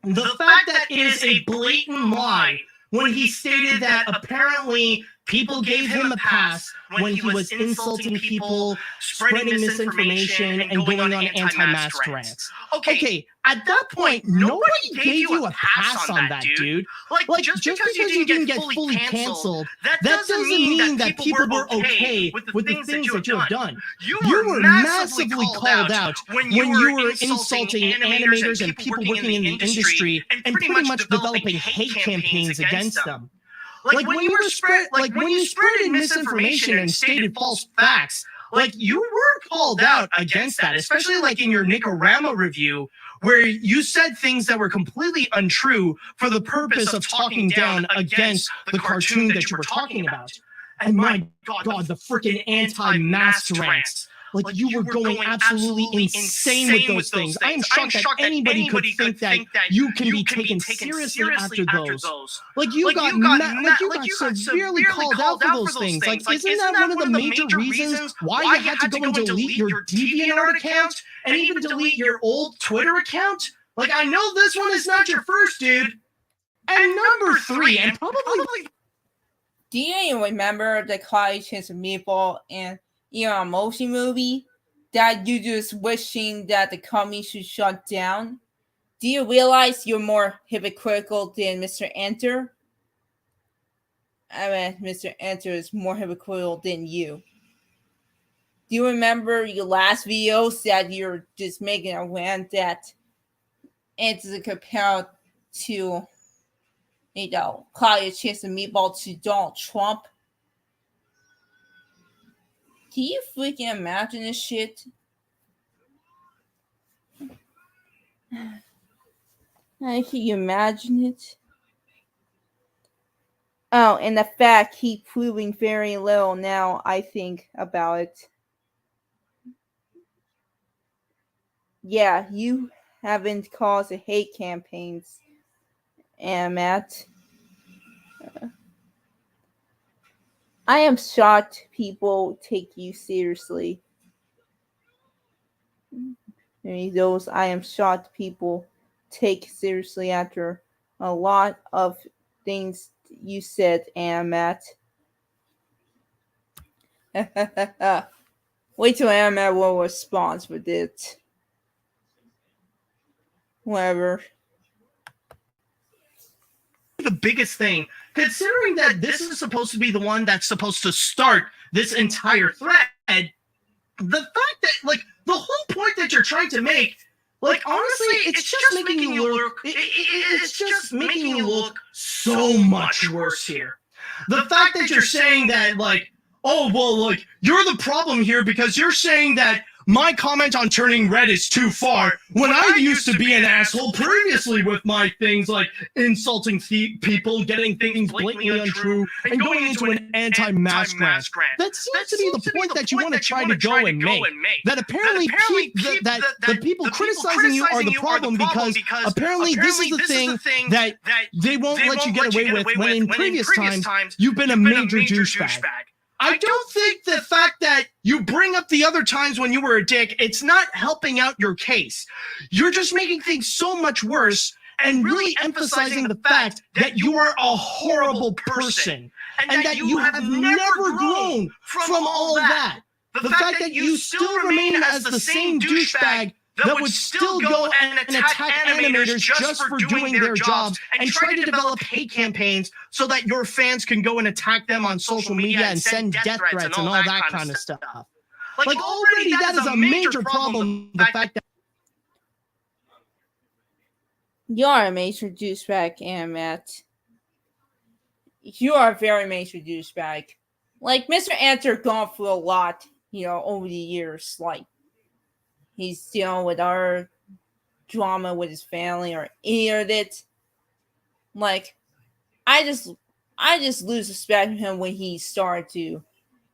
the fact that it is a blatant lie when he stated that apparently people gave him a pass when he was insulting people, spreading misinformation, and going on anti-mask rants. Okay, at that point, nobody gave you a pass on that, dude. Like just because you didn't get fully canceled, that doesn't mean that people were okay with the things that you have done. You were massively called out when you were insulting animators and people working in the industry and pretty much developing hate campaigns against them. Like when you spreaded misinformation and stated false facts, like you were called out against that, especially like in your Nicorama review, where you said things that were completely untrue for the purpose of talking down against the cartoon that you were talking about. And my God, the freaking anti-mask rants. Like you were going absolutely insane with those things. I am shocked that anybody could think that you can be taken seriously after those. Like you got severely called out for those things. Like isn't that one of the major reasons why you had to go and delete your DeviantArt account and even delete your old Twitter account? Like I know this one is not your first, dude. And number three, and probably. Do you even remember the College Chance of Meatball and Motion movie that you just wishing that the company should shut down? Do you realize you're more hypocritical than Mr. Enter? I mean, Mr. Enter is more hypocritical than you. Do you remember your last video that you're just making a rant that Enter compared to, College Chance of Meatball to Donald Trump? Can you freaking imagine this shit? Can you imagine it? Oh, and the fact keep proving very little now I think about it. Yeah, you haven't caused a hate campaigns, AniMat. I am shocked people take you seriously. Those I am shocked people take seriously after a lot of things you said, AniMat. Wait till AniMat will respond with it. Whatever. The biggest thing, considering that this is supposed to be the one that's supposed to start this entire thread, the fact that, like, the whole point that you're trying to make, like, honestly, it's just making you look, it's just making you look so much worse here. The fact that you're saying that, like, oh, well, like, you're the problem here because you're saying that my comment on turning red is too far when I used to be an asshole previously with my things like insulting people, getting things blatantly untrue, and going into an anti-mask rant. That seems to be the point that you want to try to go and make. That apparently the people criticizing you are the problem because apparently this is the thing that they won't let you get away with when in previous times you've been a major douchebag. I don't think the fact that you bring up the other times when you were a dick, it's not helping out your case. You're just making things so much worse and really emphasizing the fact that you are a horrible person and that you have never grown from all that. The fact that you still remain as the same douchebag that would still go and attack animators just for doing their jobs and try to develop hate campaigns so that your fans can go and attack them on social media and send death threats and all that kind of stuff. Like already that is a major problem, the fact that You are a major douchebag, AniMat. You are a very major douchebag. Like, Mr. Answer gone through a lot, over the years. Like, he's dealing with our drama with his family or any of it. Like, I just lose respect for him when he started to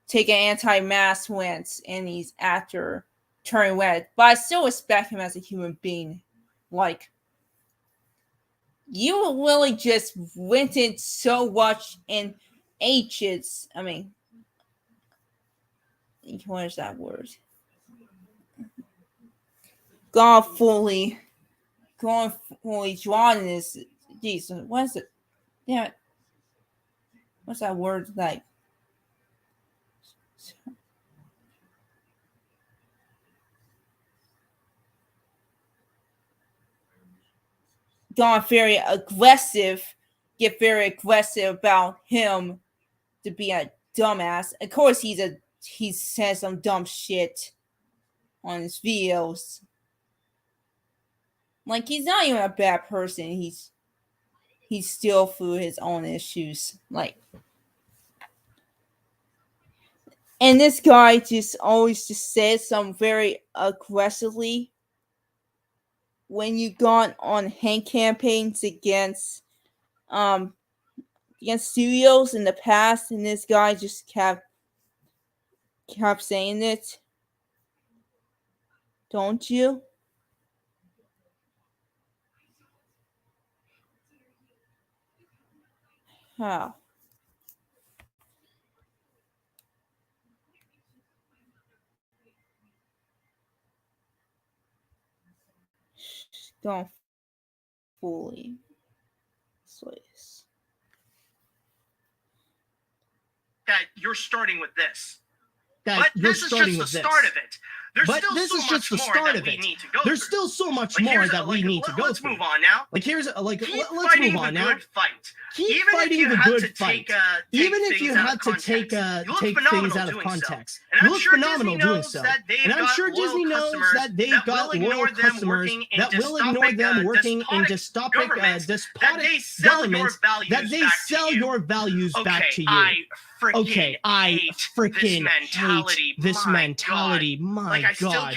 take an anti-mask stance and he's after turning red. But I still respect him as a human being. Like, you really just went in so much in H's. I mean, what is that word? Gone fully drawn in this. Jesus, what is it? Damn it. What's that word like? Gone very aggressive, get very aggressive about him to be a dumbass. Of course, he says some dumb shit on his videos. Like, he's not even a bad person. He's still through his own issues. Like, and this guy just always just says some very aggressively. When you gone on hate campaigns against studios in the past, and this guy just kept saying it, don't you? How? Don't fully slice. That you're starting with this. But this is just the start of it. There's still so much more that we need to go through. Let's move on now. Like, here's let's move on now. Keep fighting the good fight. Even if you had to take things out of context, you look phenomenal doing so. And I'm sure Disney knows that they've got loyal customers that will ignore them working in despotic governments, that they sell your values back to you. I freaking hate this mentality. My my God. I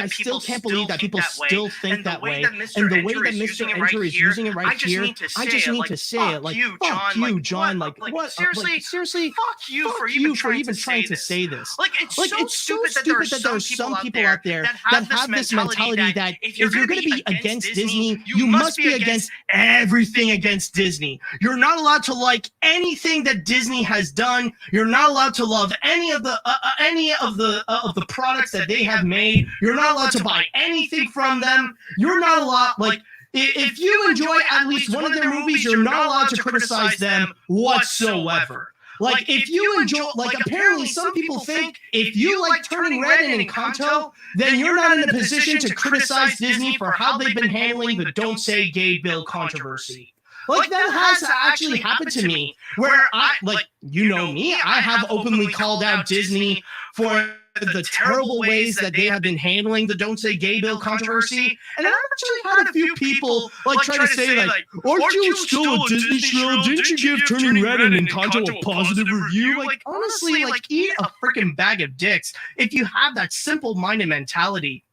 still can't believe that people still think that way. And the way that Mr. Enter is using it right here, I just need to say it. Like, fuck you, John. Like, what? Seriously, fuck you for even trying to say this. Like, it's so stupid that there are some people out there that have this mentality that if you're going to be against Disney, you must be against everything against Disney. You're not allowed to like anything that Disney has done. You're not allowed to love any of the products that they have made. You're not allowed to buy anything from them. You're not allowed, like, if you enjoy at least one of their movies, you're not allowed to criticize them whatsoever. Like, if you enjoy, like, apparently some people think if you like Turning Red and Encanto, then you're not in a position to criticize Disney for how they've been handling the Don't Say Gay bill controversy. Like, that has actually happened to me, where I, like, you know me, I have openly called out Disney for the terrible ways that they have been handling the Don't Say Gay bill controversy, and I've actually had a few people like try to say like, aren't you still a Disney shill? Didn't you give Turning Red and Encanto a positive review? Like, honestly, like, eat a freaking bag of dicks if you have that simple-minded mentality.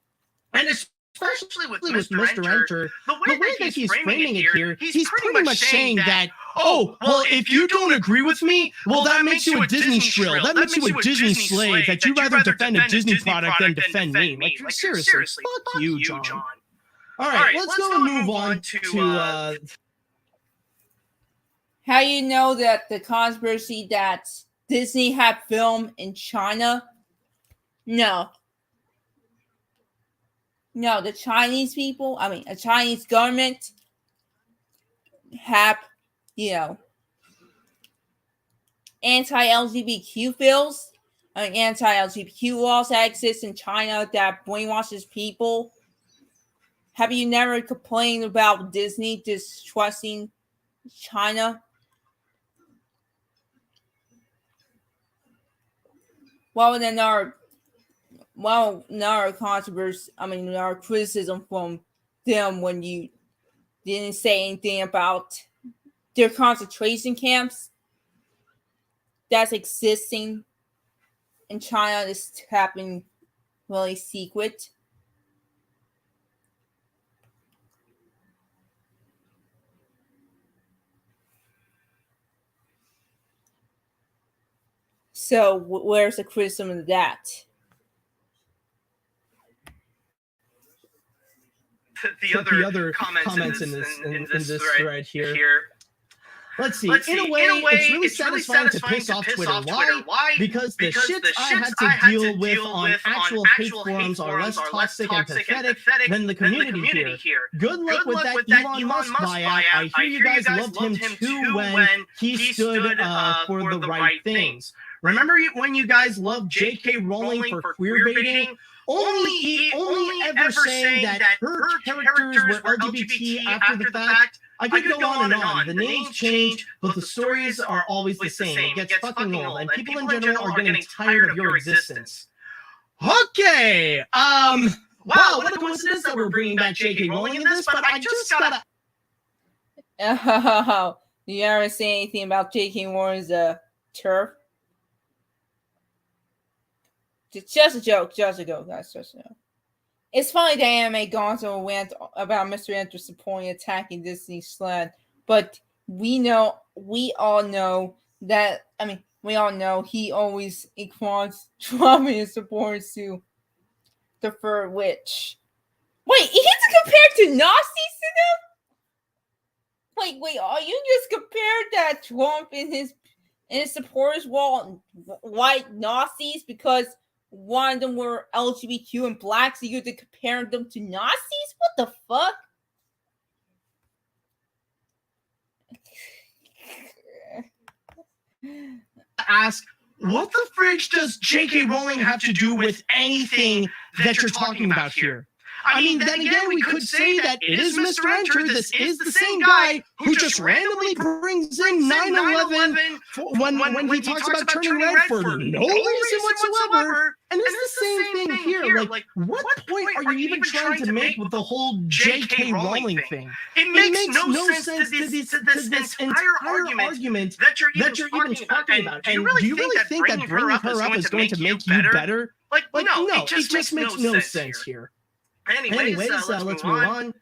And especially with Mr. Enter, the way that he's framing it here, he's pretty much saying that, oh, well, if you don't agree with me, well, that makes you a Disney shrill. That makes you a Disney slave, that you'd rather defend a Disney product than defend me. Like, seriously, fuck you, John. All right, let's go and move on to... How you know that the conspiracy that Disney had filmed in China? No, the Chinese people, the Chinese government have, anti-LGBTQ bills, anti-LGBTQ laws that exist in China that brainwashes people. Have you never complained about Disney distrusting China? Our controversy, our criticism from them when you didn't say anything about their concentration camps that's existing in China. This happened really secret. So where's the criticism of that? The other comments in this thread here. Let's see. In a way, it's really satisfying to piss off Twitter. Why? Because the shits I had to deal with on actual hate forums are less toxic and pathetic than the community here. Good luck with that Elon Musk buyout. I hear you guys loved him too when he stood for the right things. Remember when you guys loved J.K. Rowling for queer baiting? Only ever saying that her characters were LGBT after the fact. I could go on and on. The names change, but the stories are always the same. It gets fucking old, and people in general are getting tired of your existence. Okay. Wow, what a coincidence that we're bringing back J.K. Rowling in this, but I just gotta... Oh, you ever say anything about J.K. Rowling's turf? Just a joke, guys, just a joke. It's funny that anime Gonzo went about Mr. Enter supporting attacking Disney's sled, but we all know that, he always inclines Trump and his supporters to the fur witch. Wait, he gets compared to Nazis to them? Wait, are you just compared that Trump and his supporters were all white Nazis because one of them were LGBTQ and black, so you're comparing them to Nazis? What the fuck? Ask, what the fridge does J.K. Rowling have to do with anything that you're talking about here? Then again, we could say that it is Mr. Enter. This is the same guy who just randomly brings in 9/11 when he talks about Turning Red for no reason whatsoever. And it's the same thing here. Like, what point are you even trying to make with the whole J.K. Rowling thing? It makes no sense to this entire argument that you're even talking about. And do you really think that bringing her up is going to make you better? No, it just makes no sense here. Anyways, let's move on.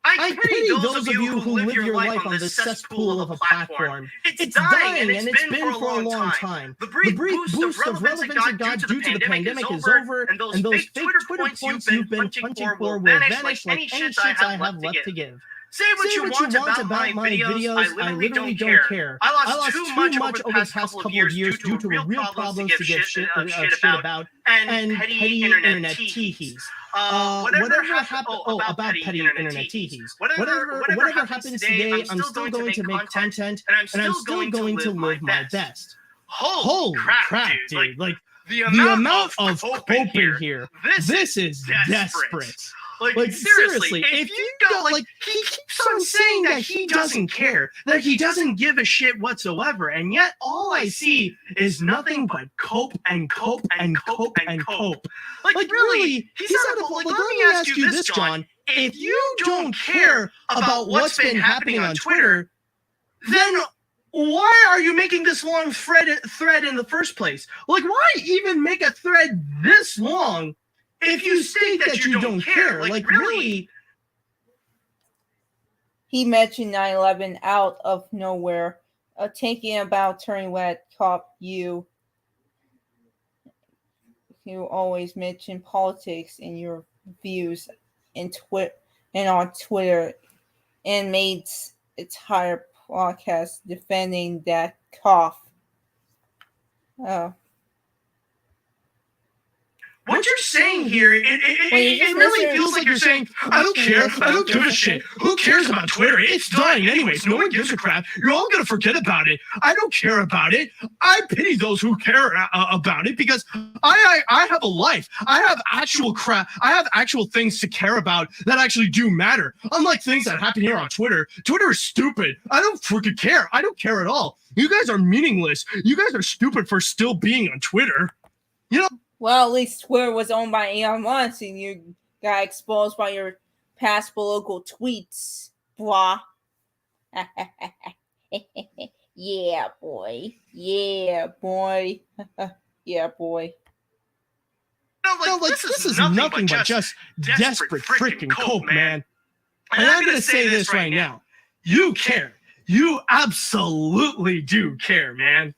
I pity those of you who live your life on this cesspool of a platform. It's dying, and it's been for a long time. The brief boost of relevance it got due to the pandemic is over, and those fake Twitter points you've been hunting for will vanish like any shits I have left to give. Say what you want about my videos, I literally don't care. I lost too much over the past couple of years due to real problems to give shit about, and petty internet teehees. Whatever happened about petty internet teehees. Whatever happens today, I'm still going to make content, and I'm still going to live my best. Holy crap, dude! Like the amount of cope in here. This is desperate. Like seriously, if you don't he keeps on saying that he doesn't care, that he doesn't give a shit whatsoever, and yet all I see is nothing but cope and cope and cope and cope. Like really, he's out of let me ask you this, John. If you don't care about what's been happening on Twitter, then why are you making this long thread in the first place? Like, why even make a thread this long? If you state that you don't care, like really. He mentioned 9/11 out of nowhere, thinking about turning wet cop you. You always mention politics in your views in and on Twitter, and made entire podcast defending that cough. What you're saying here, it really feels like you're saying, I don't care, I don't give a shit. Who cares about Twitter? It's dying anyways. No one gives a crap. You're all going to forget about it. I don't care about it. I pity those who care about it because I have a life. I have actual crap. I have actual things to care about that actually do matter. Unlike things that happen here on Twitter. Twitter is stupid. I don't freaking care. I don't care at all. You guys are meaningless. You guys are stupid for still being on Twitter. You know? Well, at least Twitter was owned by Elon Musk, and you got exposed by your past political tweets. Blah. Yeah, boy. Yeah, boy. Yeah, boy. This is nothing but just desperate freaking cope, man. And I'm going to say this right now. You care. You absolutely do care, man.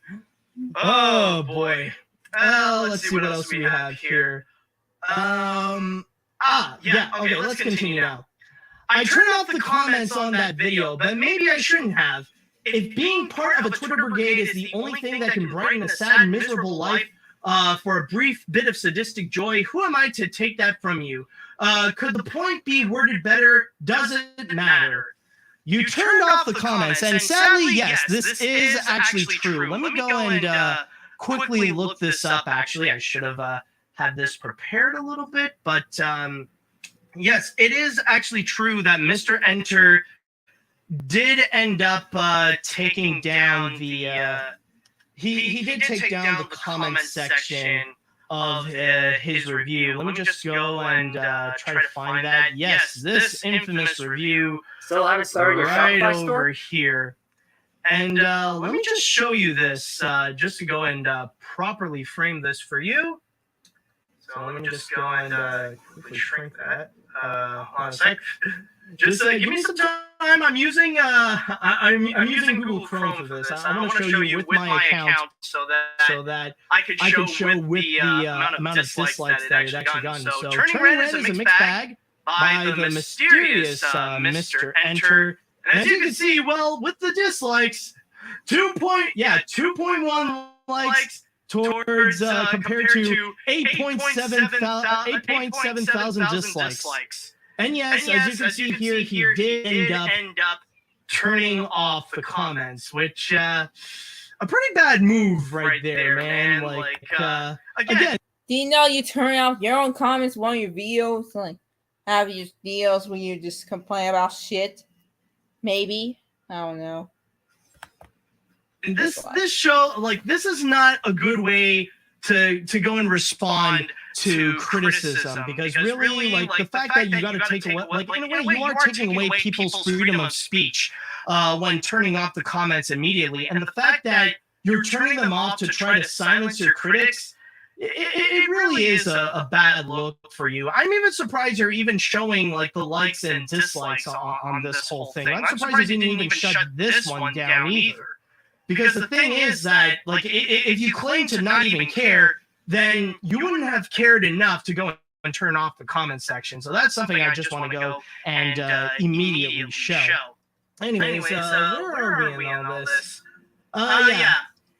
Oh, boy. Let's see what else we have here. Okay, let's continue now. I turned off the comments on that video, but maybe I shouldn't have. If being part of a Twitter brigade is the only thing that can brighten a sad, miserable life for a brief bit of sadistic joy, who am I to take that from you? Could the point be worded better? Doesn't matter. You turned off the comments, and sadly, yes, this is actually true. Let me go and quickly look this up. Actually, I should have had this prepared a little bit, but yes, it is actually true that Mr. Enter did end up taking down the he did take down the comment section of his review. Let me just go and try to find that. Yes, this infamous review. So I started right over here. And let me just show you this, just to go and properly frame this for you. So let me just go and quickly shrink that. Hold on a sec. Just give me some time. I'm using I'm using Google Chrome for this. I want to show you with my account so that I could show with the amount of dislikes that it actually gotten. So Turning Red is a mixed bag by the mysterious Mr. Enter. And as you can see, well, with the dislikes, 2.1 likes towards compared to 8.7 thousand dislikes. And yes, as you can see here, he did end up turning off the comments, which a pretty bad move right there, man. Like again, do you know you turn off your own comments on your videos? Like, have your videos where you just complain about shit? Maybe. I don't know. This show, like, this is not a good way to go and respond to criticism, because really, like, the fact that you got to take away, like, in a way, you are taking away people's freedom of speech when turning off the comments immediately. And the fact that you're turning them off to try to silence your critics, it really is a bad look for you. I'm even surprised you're even showing like the likes and dislikes on this whole thing. I'm surprised you didn't even shut this one down either. Because the thing is that, like, if you claim to not even care, then you wouldn't have cared enough to go and turn off the comment section. So that's something I just want to go and immediately show. Anyways, where are we in all this? Yeah.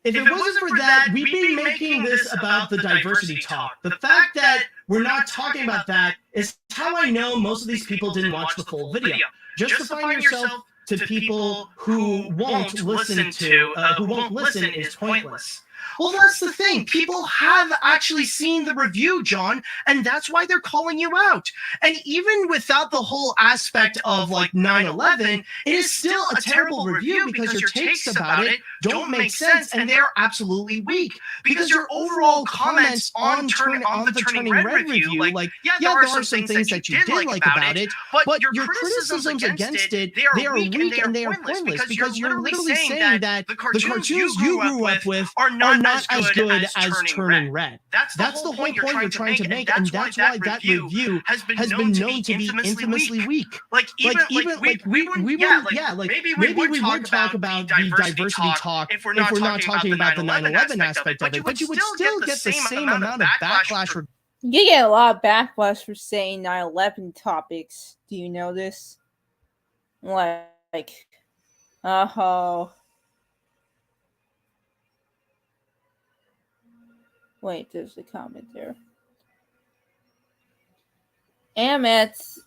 If it wasn't for that, we'd be making this about the diversity talk. The fact that we're not talking about that is how I know most of these people didn't watch the full video. Justifying yourself to people who won't listen is pointless. Well, that's the thing. People have actually seen the review, John, and that's why they're calling you out. And even without the whole aspect of like 9/11, it is still a terrible review because your takes about it don't make sense and they're absolutely weak. Because your overall comments on the Turning Red review, like, yeah, there are some things that you did like about it, but your criticisms against it, they are weak and they are pointless because you're literally saying that the cartoons you grew up with are not as good as Turning Red. That's the whole point you're trying to make, and that's why that review has been known to be infamously weak. Maybe we would talk about the diversity talk if we're not talking about the 9/11 aspect of it, but you would still get the same amount of backlash. You get a lot of backlash for saying 9/11 topics. Do you know this? Like, wait, there's a comment there. AniMat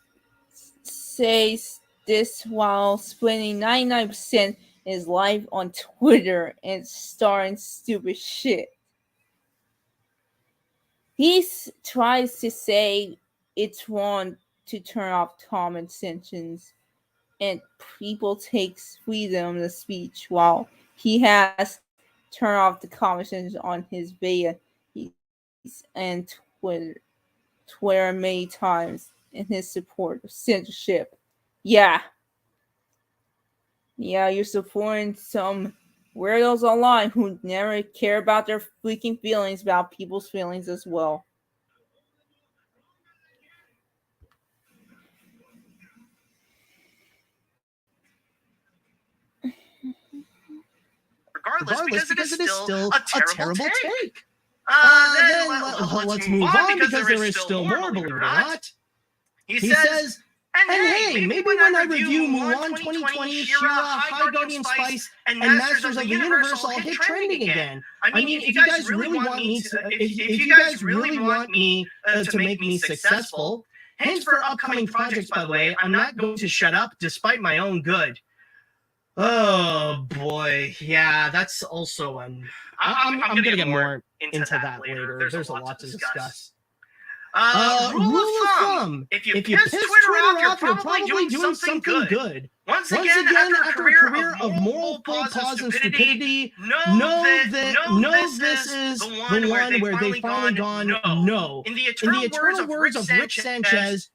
says this while spending 99% of his life on Twitter and starring stupid shit. He tries to say it's wrong to turn off comment sections and people take freedom of speech while he has turned off the comment sections on his video and Twitter many times in his support of censorship. Yeah, you're supporting some weirdos online who never care about their freaking feelings about people's feelings as well. Regardless, because it is still a terrible take. Let's move on because there is still more, believe it or not. He says, and hey, maybe when I review Mulan 2020, She-Ra, High Guardian Spice, and Masters of the Universe, I'll hit trending again. I mean, if you guys really want me to make me successful, hints for upcoming projects, by the way, I'm not going to shut up despite my own good. Oh boy, yeah, that's also I'm gonna get more into that later. There's a lot to discuss. Rule of thumb: if you piss Twitter off, you're probably doing something good. Once again, after a career of moral pause and stupidity, know this is the one where they finally gone no. In the eternal words of Rick Sanchez.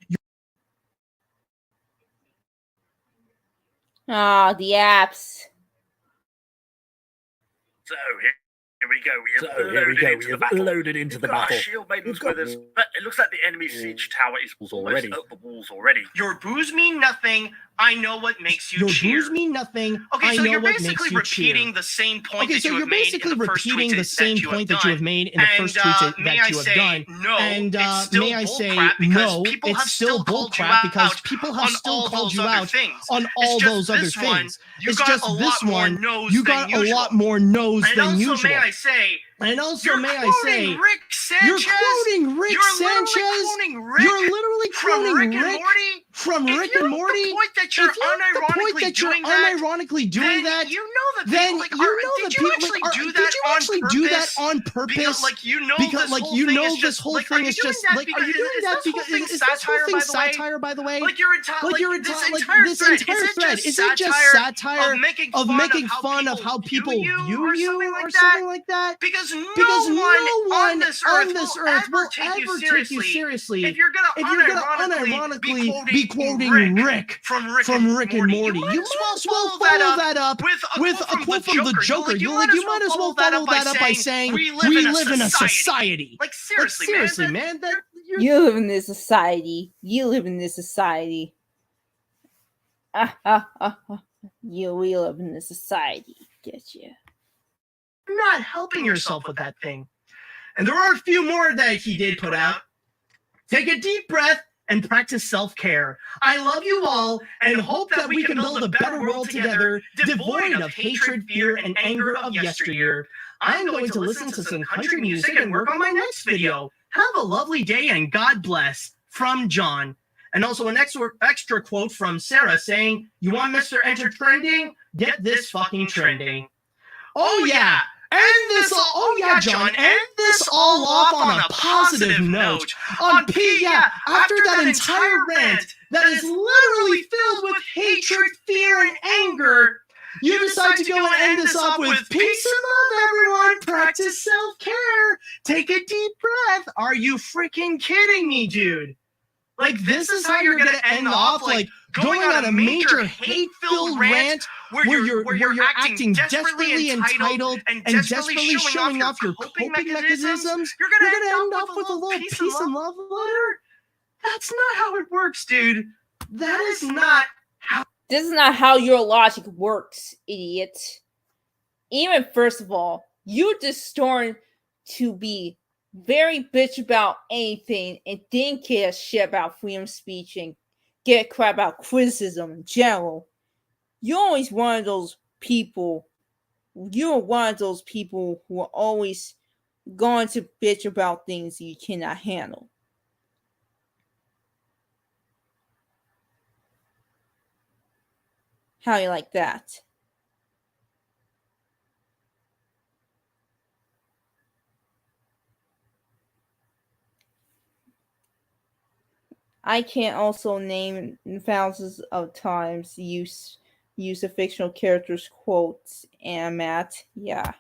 The apps. So here we go. We have loaded into the battle. Shield maidens with us, but it looks like the enemy siege tower is already up the walls already. Your boos mean nothing. I know what makes you cheer. Your boos mean nothing. Okay, so you're basically repeating the same point that you have made in the first tweets that you have made in the first tweets that you have done. And may I say, no, it's still bullcrap because people have still called you out on all those other things. It's just this one, you got a lot more no's than usual. And also, may I say, you're quoting Rick Sanchez. You're literally quoting Rick from Rick and Morty. If you're the point that you're unironically doing that, then you know the people. Did you actually do that on purpose? Because this whole thing is just like, are you doing that because is this whole thing satire, by the way? This entire thread, is it just satire of making fun of how people view you or something like like that? Because no one on this earth will ever take you seriously if you're gonna unironically be quoting Rick from Rick and Morty. You might as well follow that up with a quote from the Joker. You might as well follow that up by saying, "We live in a society." Like seriously, man. You live in this society. You live in this society. We live in this society. Get you. You're not helping yourself with that thing. And there are a few more that he did put out. Take a deep breath and practice self-care. I love you all and hope that we can build a better world together, devoid of hatred, fear, and anger of yesteryear. I'm going to listen to some country music and work on my next video. Have a lovely day and God bless. From John. And also an extra quote from Sarah saying, "You want Mr. Enter trending? Get this fucking trending." Oh yeah. End this all. Oh yeah, John. End this all off on a positive note. On P, yeah. After that entire rant that is literally filled with hatred, fear, and anger, you decide to go and end this off with peace and love, everyone. Practice self-care. Take a deep breath. Are you freaking kidding me, dude? Like, this is how you're gonna end off, like, going on a major hate-filled rant where you're acting desperately entitled and desperately showing off your coping mechanisms? You're gonna end up with a little peace and love letter? That's not how it works, dude. That is not how... This is not how your logic works, idiot. Even first of all, you just started to be very bitch about anything and didn't care a shit about freedom of speech and get crap about criticism in general. You're always one of those people. You're one of those people who are always going to bitch about things you cannot handle. How you like that? I can also name thousands of times use a fictional character's quotes. AniMat, yeah.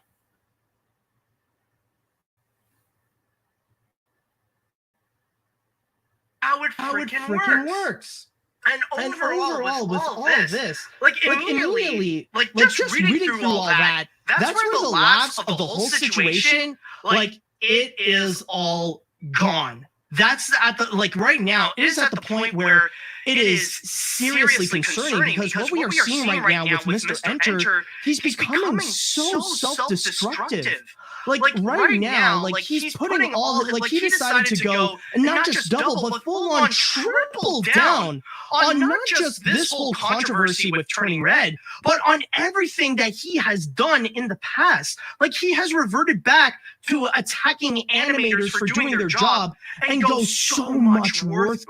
How it freaking works. And overall with all of this, like immediately, just reading through all that, that's where the laughs of the whole situation, like, it is all gone. That's at the, like, right now, it is at the point where it is seriously concerning because what we are seeing right now with Mr. Enter, he's becoming so self-destructive. Like right now, like he's putting all, like he decided to go and not just double, but full on triple down on not just this whole controversy with Turning Red, but on everything that he has done in the past. Like, he has reverted back to attacking animators for doing their job and go so much worse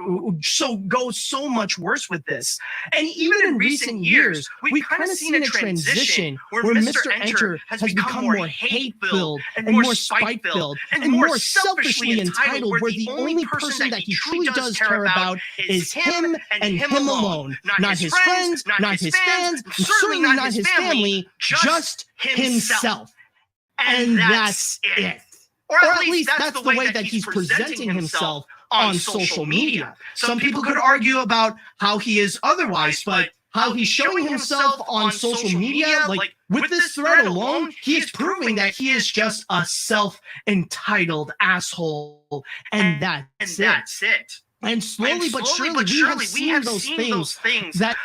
with this. And even in recent years, we've kind of seen a transition where Mr. Enter has become more hate-filled and more spite-filled and more selfishly entitled, where the only person that he truly does care about is him and him alone. Not his friends, not his fans, and certainly not his family, just himself. And that's it. Or at least that's the way that he's presenting himself on social media. Some people could argue about how he is otherwise, but how he's showing himself on social media, like with this thread alone, he is proving that he is just a self-entitled asshole, and that's it. And slowly but surely, we have seen those things that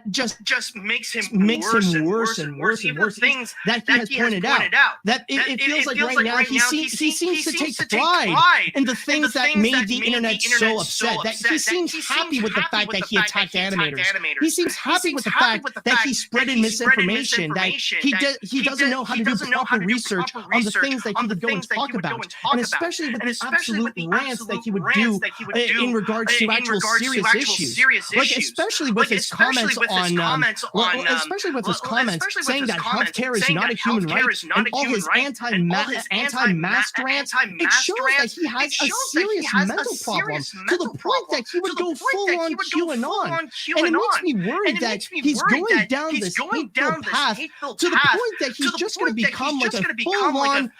just makes him worse and worse. Things that he has pointed out. That it feels like right now he seems to take pride in the things that made the internet so upset. That he seems happy with the fact that he attacked animators. He seems happy with the fact that he spreading misinformation. That he doesn't know how to do proper research on the things that he would go and talk about, and especially with the absolute rants that he would do in regards to actual serious issues. Like, especially with his comments saying that healthcare is not a human right, and all his anti-mask rants, it shows that he has a serious mental problem to the point that he would go full-on QAnon. And it makes me worried that he's going down this hateful path to the point that he's just going to become like a full-on,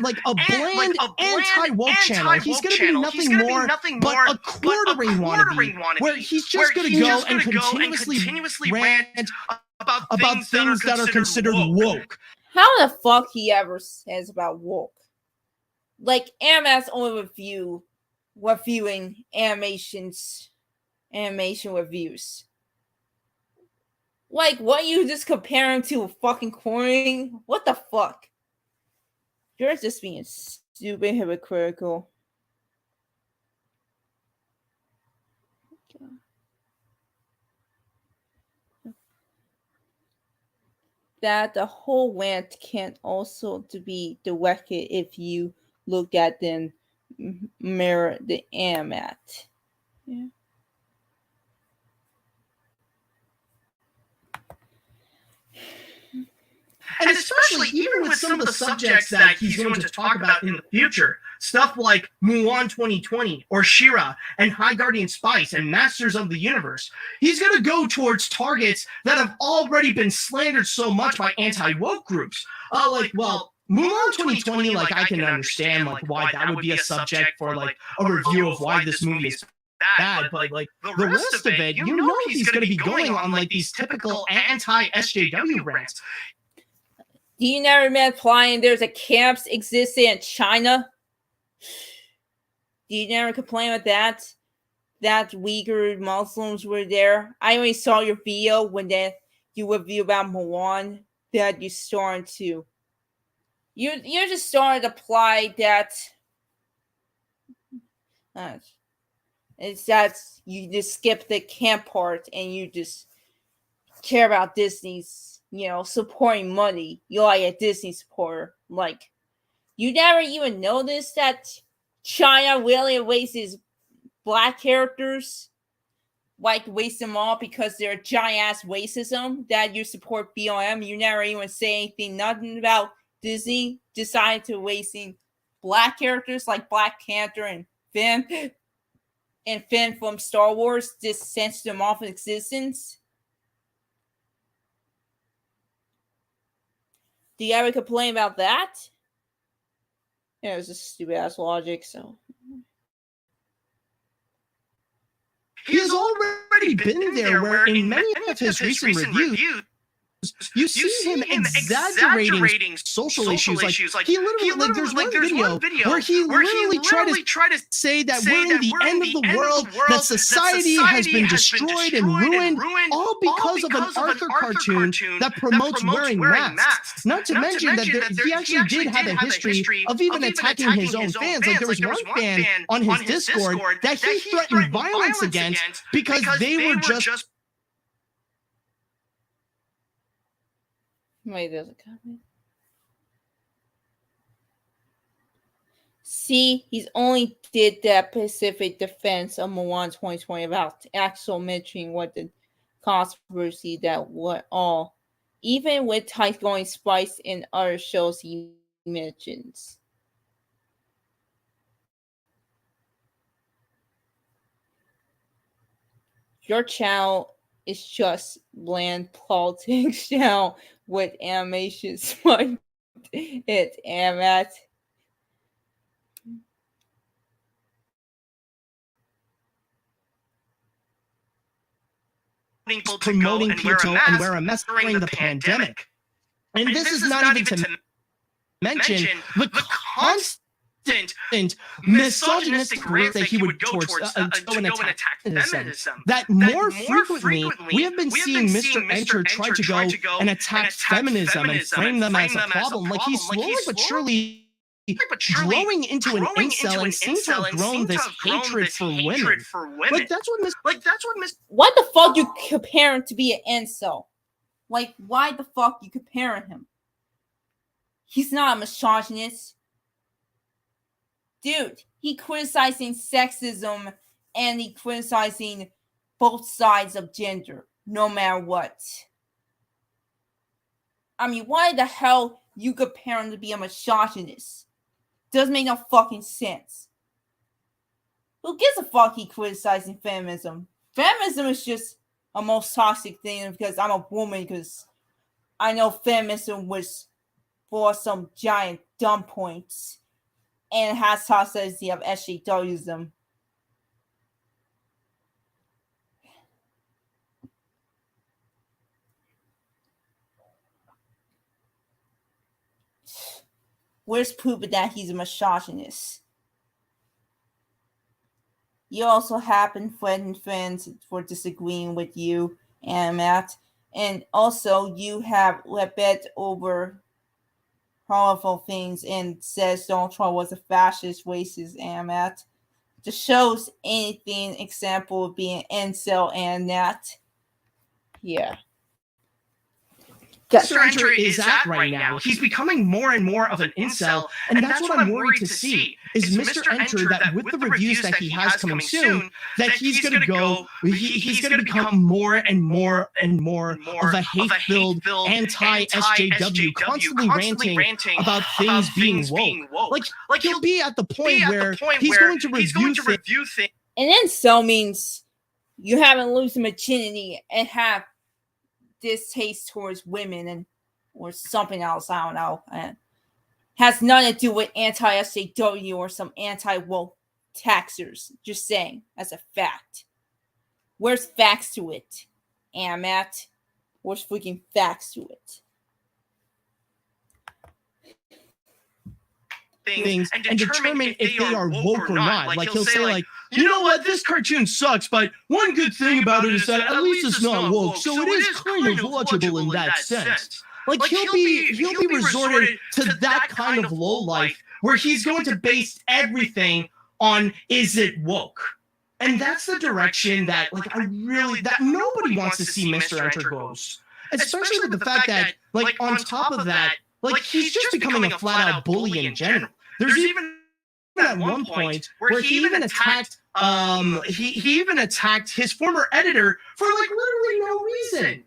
like a bland anti-woke channel. He's going to be nothing more but a quartering wannabe, where he's just going to go and continuously rant about things that are considered woke. How the fuck he ever says about woke? Like, AniMat's only reviewing animation reviews. Like, what, you just compare him to a fucking quartering? What the fuck? You're just being stupid hypocritical. That the whole rant can also to be directed if you look at them mirror the AniMat. Yeah. And especially even with some of the subjects that he's going to talk about in the future, stuff like Mulan 2020 or She-Ra and High Guardian Spice and Masters of the Universe, he's going to go towards targets that have already been slandered so much by anti-woke groups. Mulan 2020, like, I can understand like why that would be a subject for like a review of why this movie is bad, but like the rest of it, you know he's going to be going on like these typical anti-SJW rants. Do you never met implying there's a camps existing in China? Do you never complain about that? That Uyghur Muslims were there? I only saw your video when you review about Mulan that you started to. You're just starting to apply that. It's that you just skip the camp part and you just care about Disney's, supporting money. You're like a Disney supporter. Like, you never even noticed that China really wastes black characters, like waste them all because they're giant ass racism. That you support BLM. You never even say nothing about Disney deciding to wasting black characters like Black Panther and Finn from Star Wars. Just censor them off of existence. Do you ever complain about that? Yeah, it was just stupid ass logic, so. He has already been there where in many of his recent reviews, you see him exaggerating social issues. Like he literally, there's one video where he literally tried to say that we're in the end of the world, that society has been destroyed and ruined, all because of an Arthur cartoon that promotes wearing masks. Not to mention that he actually did have a history of even attacking his own fans. Like there was one fan on his Discord that he threatened violence against because they were just. Wait, there's a comment. See, he's only did that Pacific defense of Mulan 2020 about actual mentioning what the controversy that what all, even with Tight Going Spice and other shows he mentions. Your channel is just bland politics channel with animations like it's AniMat. Promoting people and wear a mask during the pandemic. And this is not even to mention the constant misogynistic rants that he would towards go and attack feminism. That more frequently, we have been seeing Mr. Enter try to go and attack feminism and frame them as a problem. Like he's slowly but surely growing into an incel and seems to have grown this hatred for women. Like that's what Miss. Why the fuck you compare him to be an incel? Like why the fuck you comparing him? He's not a misogynist. Dude, he criticizing sexism and he criticizing both sides of gender. no matter what. I mean, why the hell you compare him to be a misogynist? Doesn't make no fucking sense. Who gives a fuck he criticizing feminism? Feminism is just a most toxic thing because I'm a woman, because I know feminism was for some giant dumb points and it has toxicity of SJWism. Where's proof that he's a misogynist? You also have been threatening friends for disagreeing with you, AniMat. And also, you have bet over powerful things and says Donald Trump was a fascist, racist, AniMat. Just shows anything example of being incel and that. Yeah. Mr. Enter is at right now. He's becoming more and more of an incel, and that's what I'm worried to see. Is Mr. Enter that with the reviews that he has coming soon, that he's going to go, he's going to become more and more and more of a hate-filled anti-SJW, constantly ranting about things being woke. Like he'll be at the point where he's going to review things. And incel means you haven't lose virginity and have distaste towards women and or something else, I don't know. And has nothing to do with anti-SJW or some anti-woke taxers. Just saying, as a fact. Where's facts to it, AniMat? Where's freaking facts to it? Things and determine if they are woke or not. Like he'll say, like, you know what, this cartoon sucks, but one good thing about it is that at least it's not woke, so it is kind of watchable in that sense. Like he'll be resorted to that kind of low life where he's going to base everything on is it woke. And that's the direction that that nobody wants to see Mr. Enter goes. Especially with the fact that, like, on top of that, like, he's just becoming a flat-out bully in general. There's even at one point where he even attacked he even attacked his former editor for like literally no reason.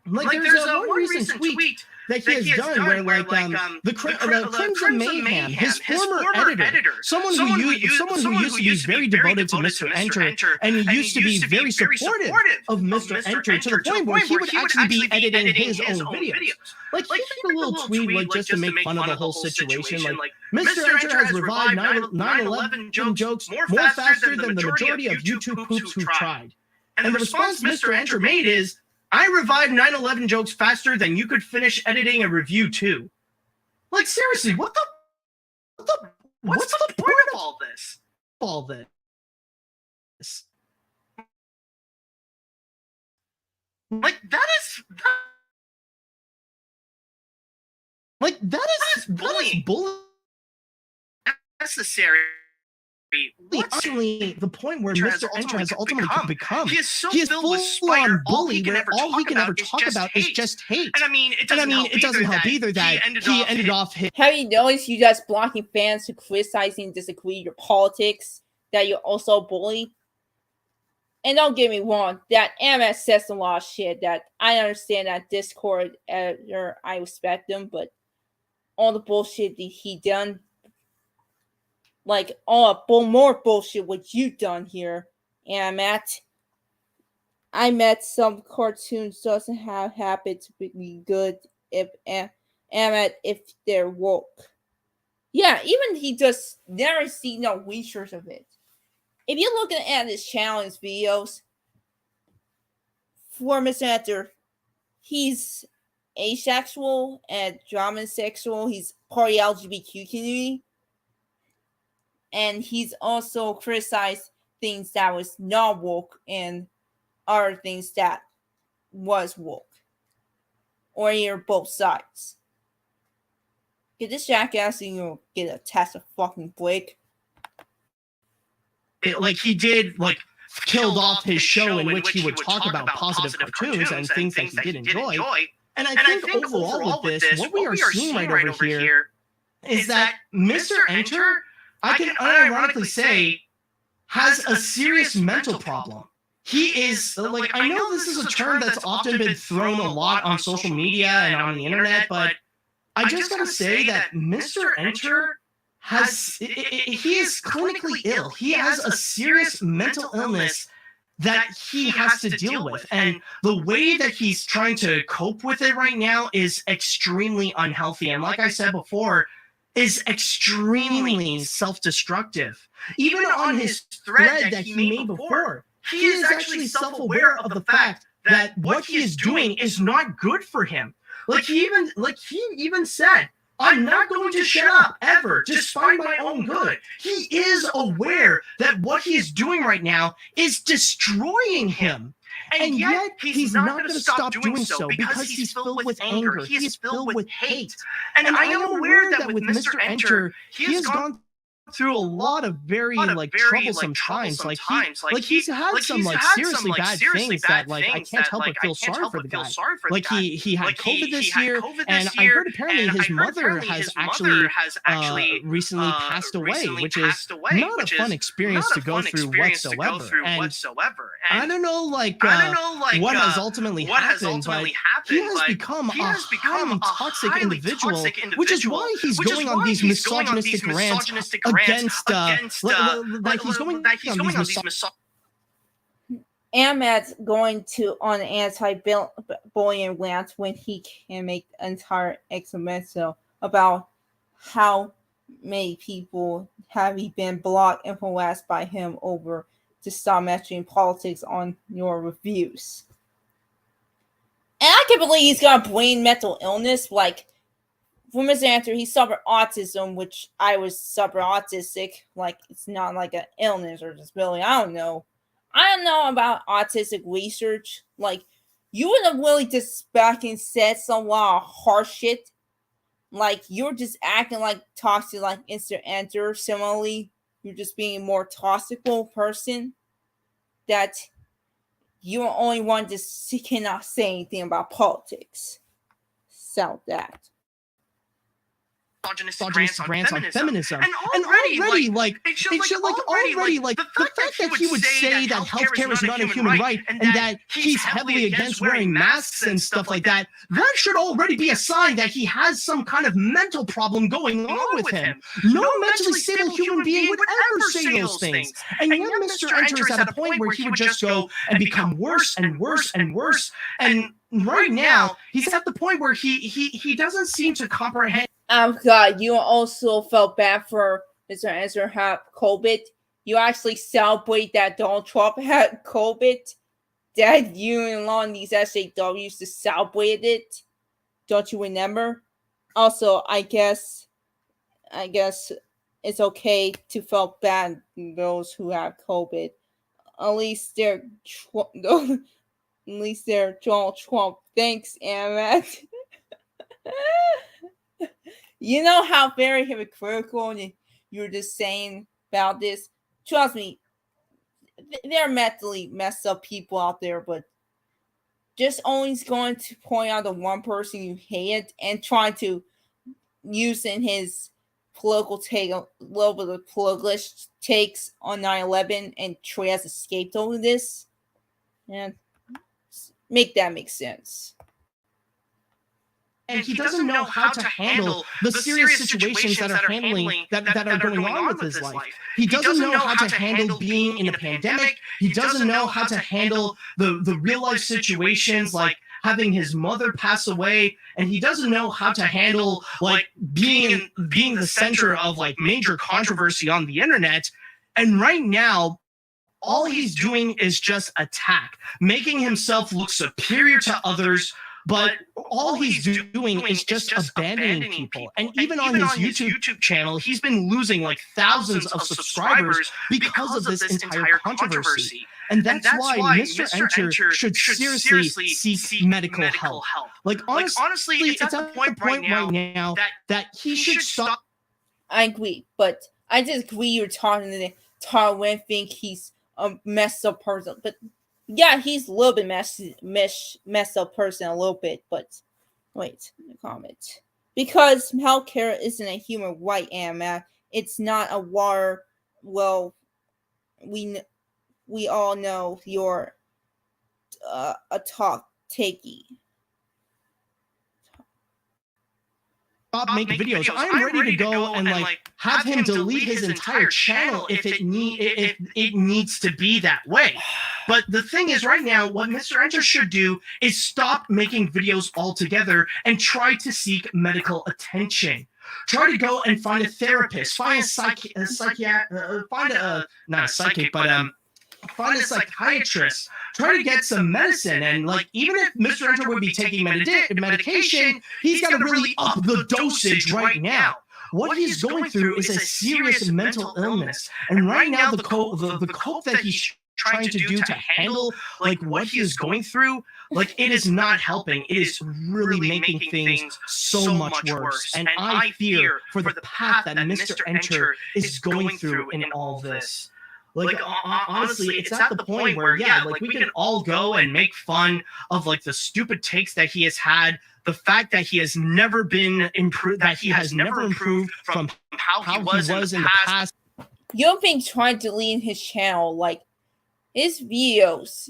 Like there's a one recent tweet that he has done where the Crimson Mayhem, his former editor, someone who used to be very devoted to Mr. Enter, and he used to be very supportive of Mr. Enter to the point where he would actually be editing his own videos. Like he did a little tweet like just to make fun of the whole situation. Like Mr. Enter has revived 9/11 jokes more faster than the majority of YouTube poops who tried. And the response Mr. Enter made is, I revived 9/11 jokes faster than you could finish editing a review too. Like seriously, what's the point of all this? Like that is bullying. Necessary. Actually, the point where Mr. Enter has ultimately become, he is full on bully where all he can ever talk about is just hate. And I mean, it doesn't help either that he ended off his... Have you noticed you just blocking fans who criticizing and disagree with your politics, that you're also bully? And don't get me wrong, that AniMat says a lot of shit that I understand that Discord editor, I respect them, but all the bullshit that he done, like all more bullshit what you done here, AniMat. I met some cartoons doesn't have habit to be good if AniMat if they're woke. Yeah, even he just never see no research of it. If you're looking at his channel, his videos, for Mr. Enter, he's asexual and dramasexual. He's part of the LGBTQ community. And he's also criticized things that was not woke and other things that was woke. Or you're both sides. Get this jackass and you'll get a test of fucking break. Like he did, like killed off his show in which he would talk about positive cartoons and things that he did enjoy. And I think overall with this, what we are seeing right over here is that Mr. Enter, I can unironically say, has a serious mental problem. he is like, I know this is a term that's often been thrown a lot on social media and on the internet, but I just gotta say that Mr. Enter he is clinically ill. He has a serious mental illness that he has to deal with. And the way that he's trying to cope with it right now is extremely unhealthy. And like I said before, is extremely self-destructive. Even on his thread that he made before, he is actually self-aware of the fact that what he is doing is not good for him. Like he even said, I'm not going to shut up ever, despite my own good. He is aware that what he is doing right now is destroying him. And yet, he's not going to stop doing so because he's filled with anger. He is filled with hate. And I am aware that with Mr. Enter, he has gone through a lot of very troublesome times. He's had some seriously bad things that I can't help but feel sorry for the guy. Like he had COVID this year, and I heard apparently his mother has actually recently passed away, which is not a fun experience to go through whatsoever. And I don't know what has ultimately happened, but he has become a highly toxic individual, which is why he's going on these misogynistic rants against he's going on these AniMat's going to on an anti-bullying rant when he can make an entire examento about how many people have been blocked and harassed by him over to stop mentioning politics on your reviews. And I can't believe he's got brain mental illness. Like, for Mr. Enter, he suffered autism, which I was super autistic. Like, it's not like an illness or disability. I don't know about autistic research. Like, you would have really just back and said some lot of harsh shit. Like, you're just acting like toxic like Mr. Enter. Similarly, you're just being a more toxic person that you're the only one just cannot say anything about politics. So that. Misogynist rants on feminism. And already the fact that he would say that healthcare is not a human right and that he's heavily against wearing masks and stuff like that, that should already be a sign that he has some kind of mental problem going on with him. No mentally stable human being would ever say those things. And yet Mr. Enter is at a point where he would just go and become worse and worse and worse. And right now, he's at the point where he doesn't seem to comprehend. Oh God, you also felt bad for Mr. Enter had COVID. You actually celebrate that Donald Trump had COVID. That you and a lot of these SJWs just celebrated it. Don't you remember? Also, I guess it's okay to feel bad for those who have COVID. At least they're Donald Trump. Thanks, AniMat. You know how very hypocritical you're just saying about this? Trust me, there are mentally messed up people out there, but just always going to point out the one person you hate and trying to use in his political take, a little bit of political takes on 9/11 and try as a scapegoat over this. And make that make sense. And he doesn't know how to handle the serious situations that are going on with his life. He doesn't know how to handle being in a pandemic. He doesn't know how to handle the real life situations like having his mother pass away, and he doesn't know how to handle being the center of major controversy on the internet. And right now, all he's doing is just attack, making himself look superior to others. But all he's doing is just abandoning people. And even on his YouTube channel, he's been losing thousands of subscribers because of this entire controversy. And that's why Mr. Enter should seriously seek medical help. Honestly, it's at the point right now that he should stop. I agree, but I disagree you're talking to Tarwin think he's a messed up person. But yeah, he's a little bit messed up person a little bit, but wait, comment. Because healthcare isn't a human right, AniMat. It's not a war. Well, we all know your a talk takey. Stop making videos. I'm ready to go and like have him delete his entire channel if it needs to be that way. But the thing is, right now, what Mr. Enter should do is stop making videos altogether and try to seek medical attention. Try to go and find a therapist, find a psychiatrist. Try to get some medicine, and like even if Mr. Enter would be taking medication, he's got to really up the dosage right now. What he's going through is a serious mental illness, and right now the cope that he's trying to do to handle like what he is going through, like it is not helping. It is really making things so much worse, and I fear for the path that Mr. Enter is going through in all this. Like honestly, it's at the point where like we can all go and make fun of like the stupid takes that he has had, the fact that he has never been improved, that he has never improved from how he was in the past. You've been trying to delete his channel, like his videos.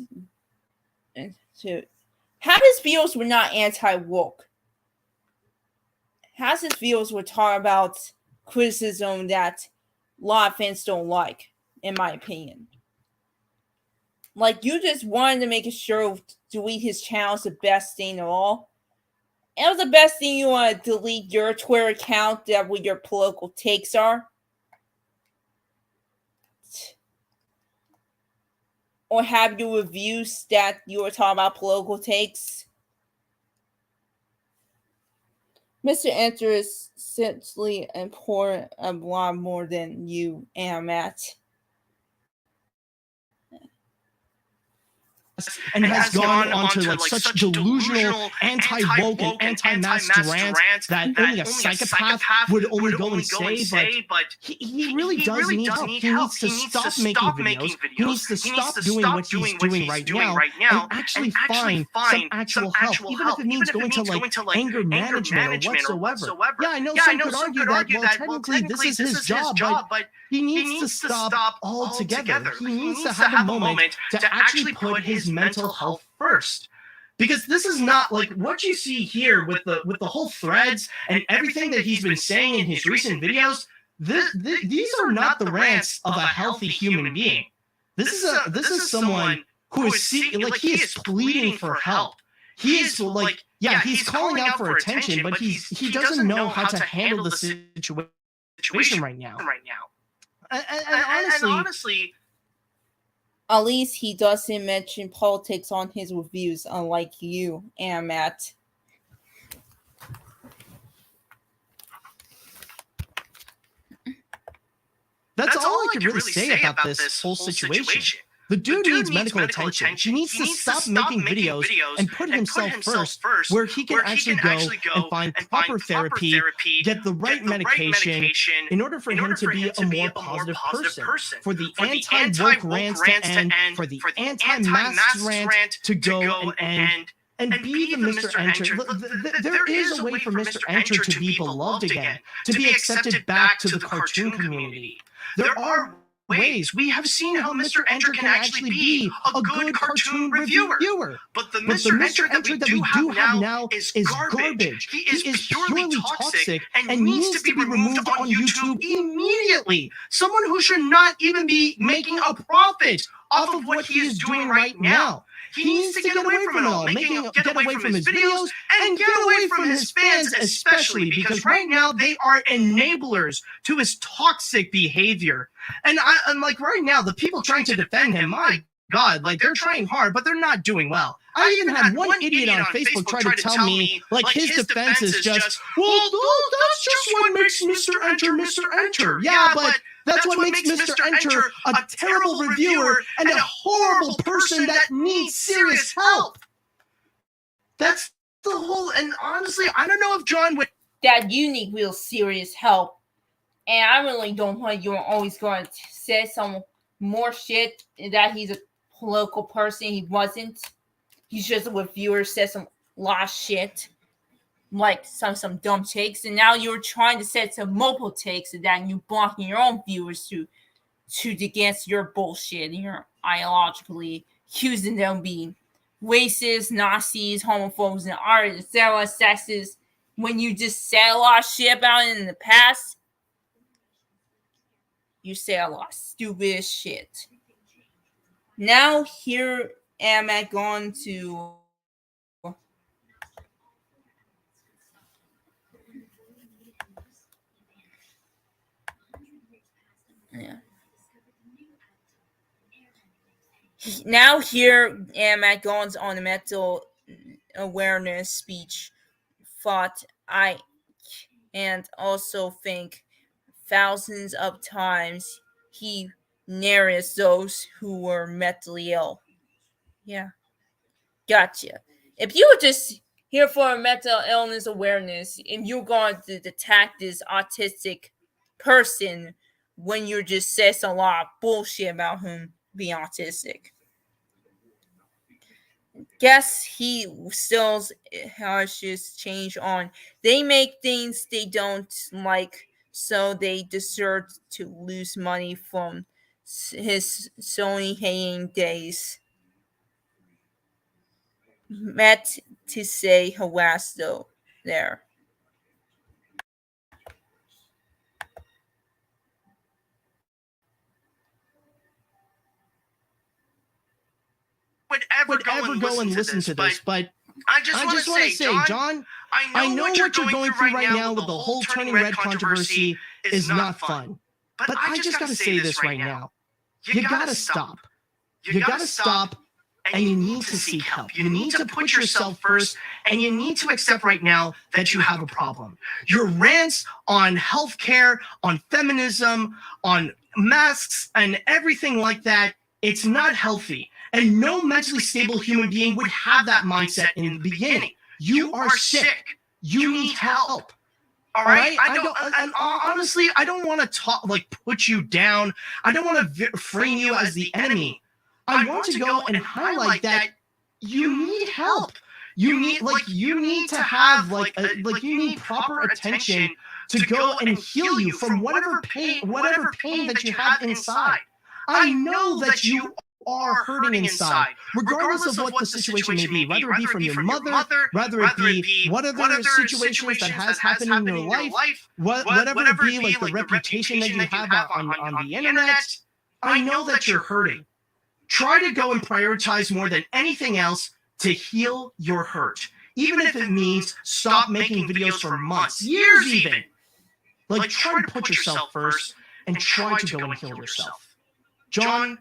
Half his videos were not anti-woke. Half his videos were talking about criticism that a lot of fans don't like. In my opinion, like you just wanted to make sure delete his channel is the best thing of all. It was the best thing you want to delete your Twitter account that where your political takes are, or have your reviews that you were talking about political takes. Mr. Enter is essentially important a lot more than you, AniMat. And has gone on to like such delusional, anti-woke and anti-mask rants that only a psychopath would only go and say, but he really does need help. He needs to stop making videos. He needs to stop doing what he's doing right now and actually find some actual help, even if it means going to like anger management or whatsoever. Yeah, I know some could argue that, well, technically this is his job, but he needs to stop altogether. He needs to have a moment to actually put his mental health first, because this is not like what you see here with the whole threads and everything that he's been saying in his recent videos. These are not the rants of a healthy human being. This is someone who is he is pleading for help. He is like, he's calling out for attention, but he doesn't know how to handle the situation right now. And honestly, at least he doesn't mention politics on his reviews, unlike you, AniMat. That's all I can really say about this whole situation. The dude needs medical attention. He needs to stop making videos and put himself first, where he can actually go and find proper therapy, get the right medication in order for him to be a more positive person, for the anti-woke rants to end, for the anti-mask rant to go and end. And be the Mr. Enter. There is a way for Mr. Enter to be beloved again, to be accepted back to the cartoon community. There are ways. We have seen how Mr. Enter can actually be a good cartoon reviewer. But the Mr. Enter that we do have now is garbage. He is purely toxic and needs to be removed on YouTube immediately. Someone who should not even be making a profit off of what he is doing right now. He needs to get away from it all, get away from his videos, and get away from his fans especially, because right now they are enablers to his toxic behavior. And like right now, the people trying to defend him, my God, like they're trying hard, but they're not doing well. I even had one idiot on Facebook try to tell me, like, his defense is just, well, that's just what makes Mr. Enter Mr. Enter. Yeah, but that's what makes Mr. Enter a terrible reviewer and a horrible person that needs serious help. That's the whole, and honestly, I don't know if John would... That you need real serious help. And I really don't want you're always going to say some more shit that he's a political person. He wasn't. He's just a reviewer, said some lot of shit, like some dumb takes, and now you're trying to set some mobile takes, and then you blocking your own viewers to against your bullshit, and you're ideologically accusing them of being racists, Nazis, homophobes, and artists that are sexist when you just said a lot of shit about it in the past. You say a lot of stupid shit. Now here am I going to Now here am I going on a mental awareness speech thought I and also think thousands of times he narrates those who were mentally ill. Yeah. Gotcha. If you were just here for a mental illness awareness and you're going to attack this autistic person when you just says a lot of bullshit about him being autistic. Guess he still has his change on. They make things they don't like, so they deserve to lose money from his Sony hating days. Met to say harass though there. would ever go and listen to this, but I just want to say, John, I know what you're going through right now with the whole Turning Red controversy is not fun. But I just got to say this right now. You got to stop. You got to stop, and you need to seek help. You need to put yourself first, and you need to accept right now that you have a problem. Your rants on healthcare, on feminism, on masks, and everything like that, it's not healthy. And no mentally stable human being would have that mindset in the beginning. You are sick. You need help. All right? Honestly, I don't want to put you down. I don't want to frame you as the enemy. I want to go and highlight that you need help. You need to have you need proper attention to go and heal you from whatever pain that you have inside. I know that you are hurting inside, regardless of what the situation may be, whether it be from your mother, whether it be what other situations that has happened in your life, whatever it be, like the reputation that you have on the internet. I know that you're hurting. Try to go and prioritize more than anything else to heal your hurt, even if it means stop making videos for months, years even. Try to put yourself first and try to go and heal yourself. John,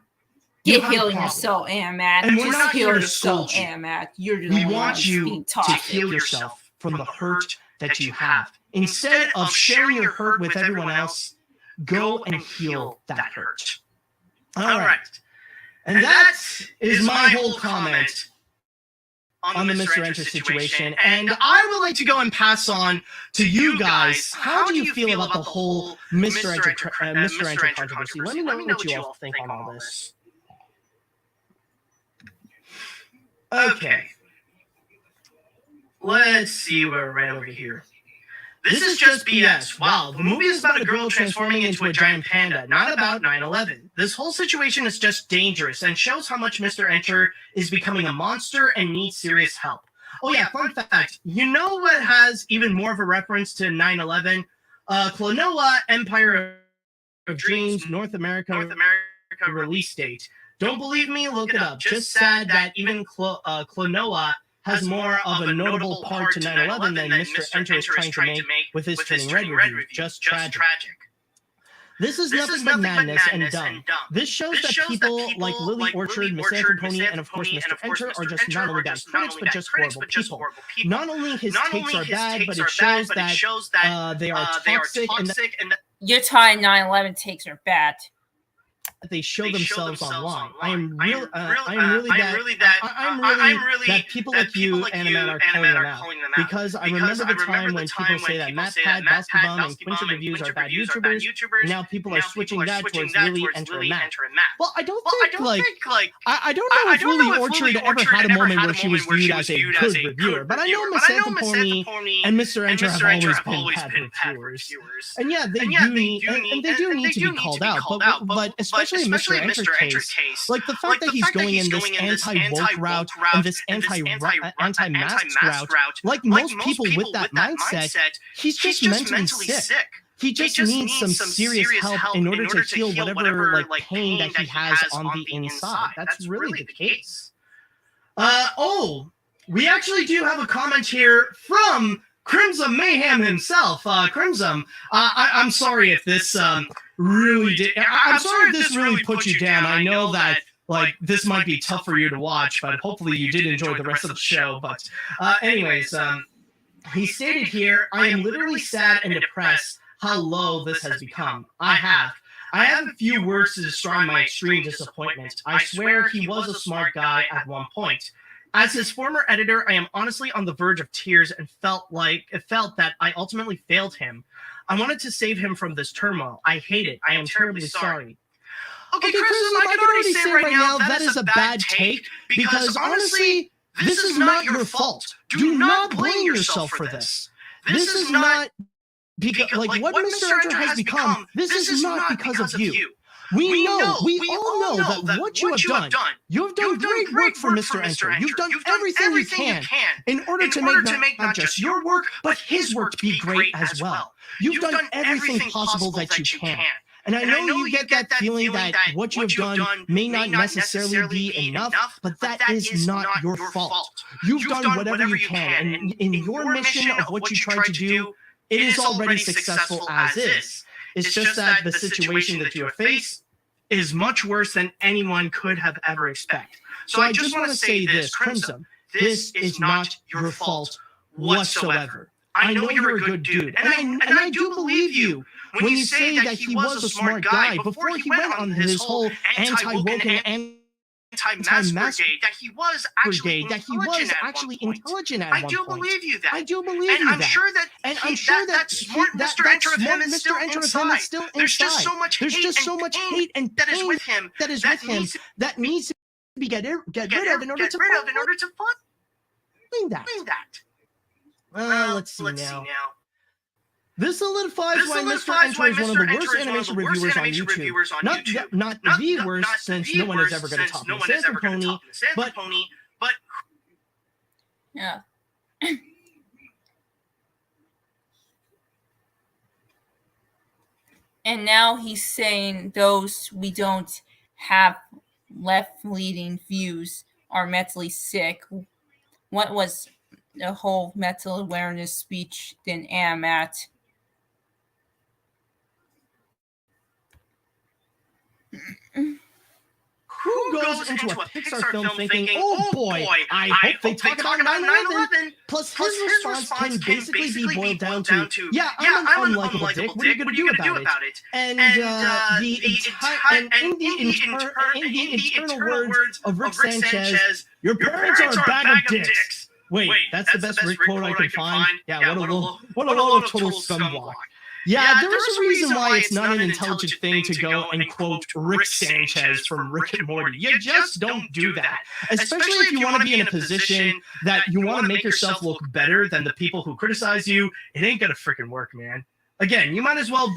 Get healing yourself, AniMat. And we're not here to scold you. AniMat. We want you to heal yourself from the hurt that you have. Instead of sharing your hurt with everyone else, go and heal that hurt. All right. And that is my whole comment on the Mr. Enter situation. And I would like to go and pass on to you guys. How do you feel about the whole Mr. Enter controversy? Let me know what you all think on all this. Okay. Let's see where we're at over here. This is just BS. Wow, the movie is about a girl transforming into a giant panda, not about 9/11. This whole situation is just dangerous and shows how much Mr. Enter is becoming a monster and needs serious help. Oh yeah, fun fact. You know what has even more of a reference to 9/11? Klonoa, Empire of Dreams, North America release date. Don't believe me? Look it up. Just sad that even Klonoa has more of a notable part to 9/11 than Mr. Enter is trying to make with his Turning Red review. Just tragic. This is nothing but madness and dumb. This shows that people like Lily Orchard, Miss Anthropony, and of course Mr. Enter are just not only bad critics, but just horrible people. Not only his takes are bad, but it shows that they are toxic and your time 9/11 takes are bad. They show themselves online. I'm really that people like you, AniMat, are calling them out. Because I remember the time when people say that MatPat, Basketball, and Quincy Reviews are bad YouTubers. Now people are switching that towards Lily Enter and Matt. Well, I don't think I don't know if Lily Orchard ever had a moment where she was viewed as a good reviewer. But I know Miss Anthropony and Mr. Enter have always been bad reviewers. And yeah, they do need to be called out. But especially especially in Mr. Enter's case, like the fact that he's going in this anti-woke route and this anti-mask route, like most people with that mindset, he's just mentally sick. He just needs some serious help in order to heal whatever like pain that he has on the inside. That's really the case. We actually do have a comment here from Crimson Mayhem himself. Crimson, I'm sorry if this really did. I'm sorry if this really put you down. I know that like this might be tough for you to watch, but hopefully you did enjoy the rest of the show. But anyways, he stated here, I am literally sad and depressed how low this has become. I have a few words to describe my extreme disappointment. I swear he was a smart guy at one point. As his former editor, I am honestly on the verge of tears and felt that I ultimately failed him. I wanted to save him from this turmoil. I hate it. I am terribly sorry. Okay, Chris, I can already say right now that is a bad take because honestly, this is not your fault. Do not blame yourself for this. This is not because like what Mr. Enter has become. This is not because of you. We all know that what you have done, you have done great work for Mr. Enter. You've done everything you can in order to make not just your work, but his work to be great as well. You've done everything possible that you can. And I know you get that feeling that what you have done may not necessarily be enough, but that is not your fault. You've done whatever you can, and in your mission of what you tried to do, it is already successful as is. It's just that the situation that you have faced is much worse than anyone could have ever expected. So I just want to say this, Crimson, this is not your fault whatsoever. I know you're a good dude, and I do believe you when you say that he was a smart guy before he went on his whole anti-woke and anti-mask brigade, that he was actually intelligent at one point. I do believe you that. And I'm sure that smart Mr. Enter of him is still inside. There's just so much hate and that is with him that needs to be get rid of in order to find that. Well, let's see now. This solidifies why Mr. Enter is one of the worst animation reviewers on YouTube. Not the worst, since no one is ever going to top the but yeah. And now he's saying those we don't have left-leaning views are mentally sick. What was the whole mental awareness speech than AniMat? Who goes into a Pixar film thinking, oh boy, I hope they talk about 9/11? Plus, his response can basically be boiled down to, yeah, I'm an unlikable dick. What are you going to do about it? And in the internal words of Rick Sanchez, your parents are a bag of dicks. Wait, that's the best Rick quote I can find. Yeah, what a load of total scumblock. Yeah, there is a reason why it's not an intelligent thing to go and quote Rick Sanchez from Rick and Morty. You just don't do that. Especially if you want to be in a position that you want to make yourself look better than the people who criticize you. It ain't gonna freaking work, man. Again, you might as well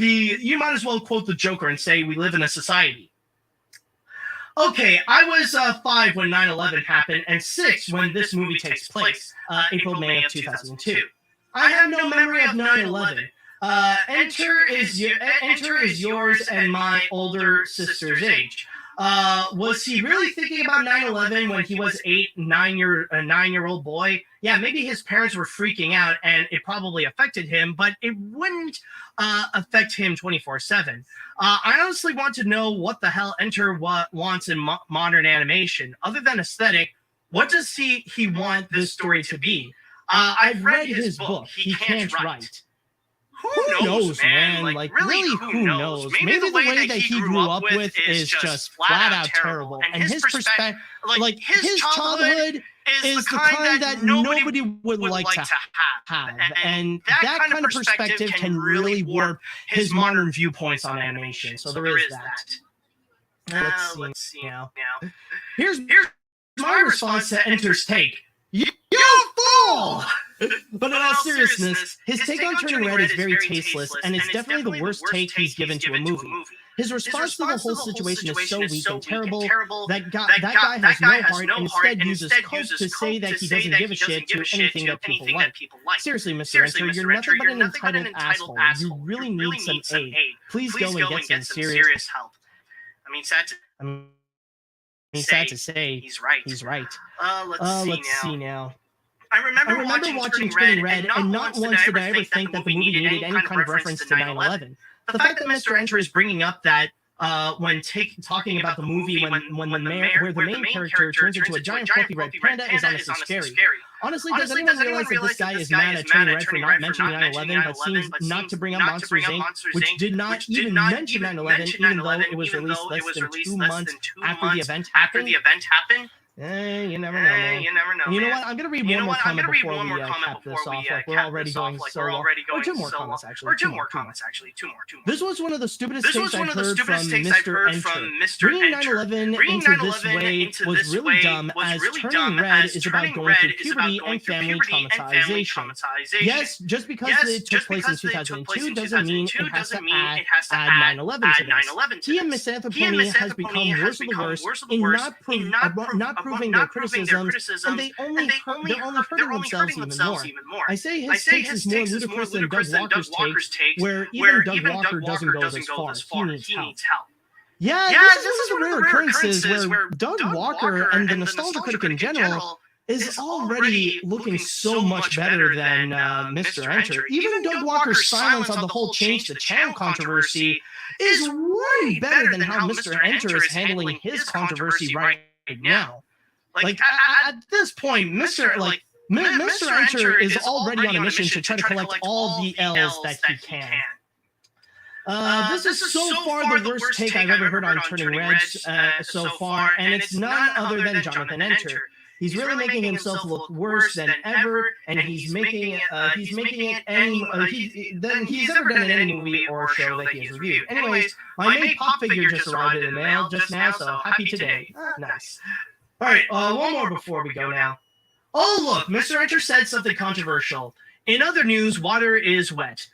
quote the Joker and say we live in a society. Okay, I was 5 when 9/11 happened and 6 when this movie takes place, April, May of 2002. I have no memory of 9/11. Enter is yours and my older sister's age. Was he really thinking about 9/11 when he was a 9-year-old boy? Yeah, maybe his parents were freaking out and it probably affected him, but it wouldn't affect him 24/7. I honestly want to know what the hell Enter wants in modern animation. Other than aesthetic, what does he want this story to be? I've read his book. He can't write. Who knows, man? Like, really, who knows? Maybe the way that he grew up with is just flat out terrible. And his perspective, like, his childhood is the kind that nobody would like to have. And that kind of perspective can really warp his modern viewpoints on animation. So there is that. Let's see now. Here's my response to Enter's take. You fool! But in all seriousness, his take on Turning Red is very tasteless, and it's definitely the worst take he's given to a movie. His response to the whole situation is so weak and terrible. That guy has no heart and instead uses coke to say that he doesn't give a shit to anything that people like. Seriously, Mr. Enter, you're nothing but an entitled asshole. You really need some aid. Please go and get some serious help. I mean, sad to say, he's right. Let's see now. I remember watching Turning Red, and not once did I ever think that the movie needed any kind of reference to 9/11. The fact that Mr. Enter is bringing up that when talking about the movie when the main character turns into a giant fluffy red panda is honestly scary. Honestly, does anyone realize that this guy is mad at Turning Red for not mentioning 9/11, but seems not to bring up Monsters Inc., which did not even mention 9/11, even though it was released less than 2 months after the event happened? You never know, man. You know what? I'm gonna read one more comment before we cap this off. Like we're already going so long. Or two more comments actually. Two more. This was one of the stupidest takes I've heard from Mr. Bringing 9/11 into this way was really dumb, as Turning Red is about going through puberty and family traumatization. Yes, just because it took place in 2002 doesn't mean it has to add 9/11 to this. He and Misanthropy has become worse of the worst in not proving their criticisms, and they're only hurting themselves even more. I say his takes is more ludicrous than Doug Walker's take, where even Doug Walker doesn't go this far. He needs help. Yeah, this is one of the rare occurrences where Doug Walker and the nostalgia critic in general is already looking so much better than Mr. Enter. Even Doug Walker's silence on the whole change the channel controversy is way better than how Mr. Enter is handling his controversy right now. Like at this point, Mr. Enter is already on a mission to try to collect all the L's that he can. This is so far the worst take I've ever heard on Turning Red so far, and it's none other than Jonathan Enter. He's really making himself look worse than ever, and he's making it any than he's ever done in any movie or show that he has reviewed. Anyways, my main pop figure just arrived in the mail just now, so happy today. Nice. All right, one more before we go now. Oh look, Mr. Enter said something controversial. In other news, water is wet.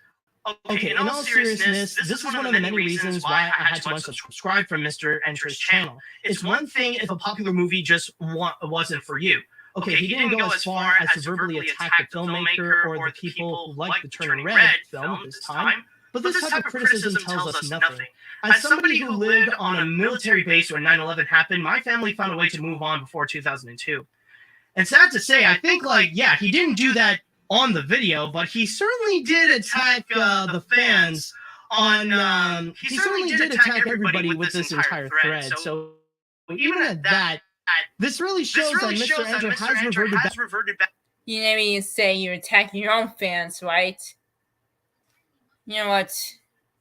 Okay, in all seriousness, this is one of the many reasons why I had to unsubscribe from Mr. Enter's channel. It's one thing if a popular movie just wasn't for you. Okay, he didn't go as far as to verbally attack the filmmaker or the people who liked the Turning Red film at this time, but this type of criticism tells us nothing. As somebody who lived on a military base when 9/11 happened, my family found a way to move on before 2002. And sad to say, I think, he didn't do that on the video, but he certainly did attack the fans on. He certainly did attack everybody with this entire thread. So even at that, this really shows that Mr. Enter has reverted back. You never even say you're attacking your own fans, right? You know what?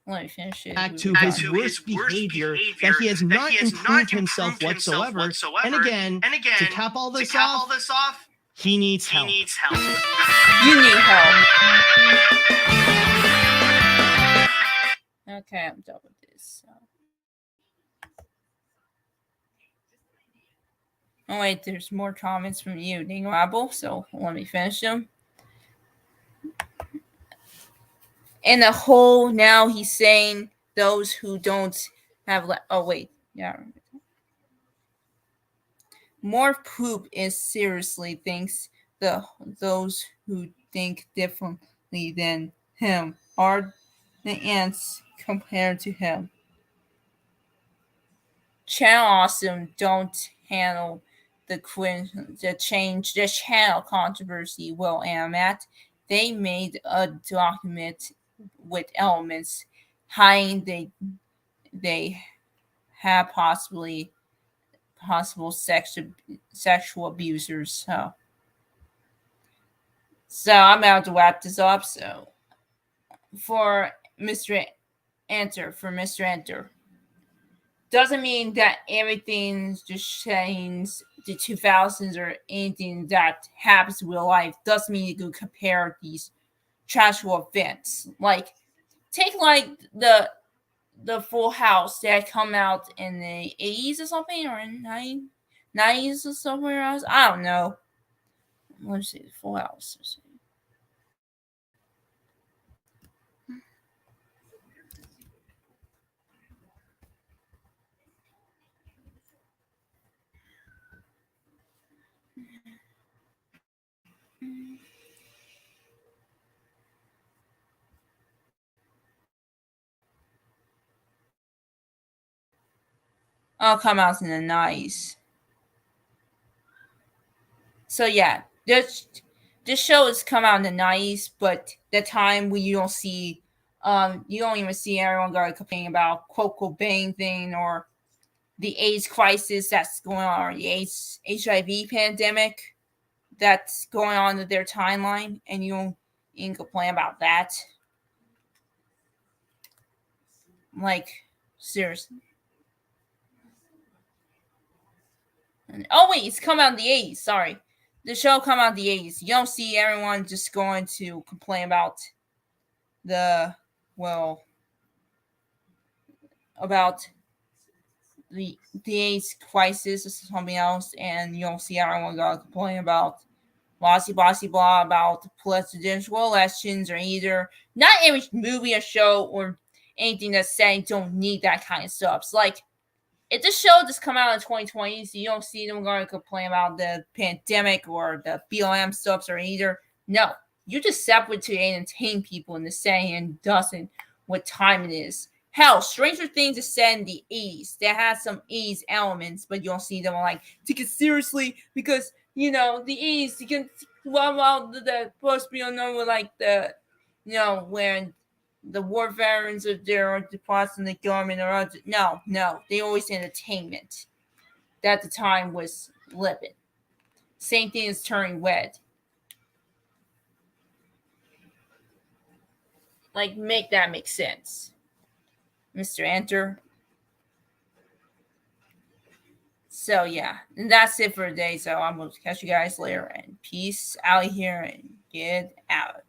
Let me finish it. Back to his worst behavior, that he has not improved himself whatsoever. And again, to cap all this off, he needs help. You need help. Okay, I'm done with this. Oh wait, there's more comments from you, Dingo Apple, so let me finish them. In the whole, now he's saying those who don't have more poop is seriously thinks those who think differently than him are the ants compared to him. Channel Awesome don't handle the channel controversy well, AniMat. They made a document with elements hiding they have possible sexual abusers. So I'm about to wrap this up. So for Mr. Enter, doesn't mean that everything just changed the 2000s or anything that happens in real life. Doesn't mean you can compare these tragedy events. Like, take the Full House that come out in the 80s or something, or in 90s or somewhere else. I don't know. Let's see, the Full House. Oh, come out in the 90s. So yeah, this show has come out in the 90s, but the time when you don't even see everyone going complaining about quote Cobain thing or the AIDS crisis that's going on, or the AIDS HIV pandemic that's going on in their timeline, and you don't even complain about that. Like, seriously. Oh wait, it's come out in the 80s. Sorry, the show come out in the 80s. You don't see everyone just going to complain about about the AIDS crisis or something else, and you don't see everyone going to complain about blah about presidential elections or either. Not every movie or show or anything that's saying don't need that kind of stuff. It's like, if this show just come out in 2020, so you don't see them going to complain about the pandemic or the BLM stuff or either. No, you just separate to entertain people in the saying and doesn't what time it is. Hell, Stranger Things is set in the 80s. That has some 80s elements, but you don't see them like take it seriously because the 80s you can the supposed to be unknown like the when the war veterans are there or deposits in the government or other. No, they always entertainment. That at the time was living. Same thing as Turning Red. Like, make that make sense, Mr. Enter. So yeah, and that's it for today. So I'm gonna catch you guys later, and peace out here and get out.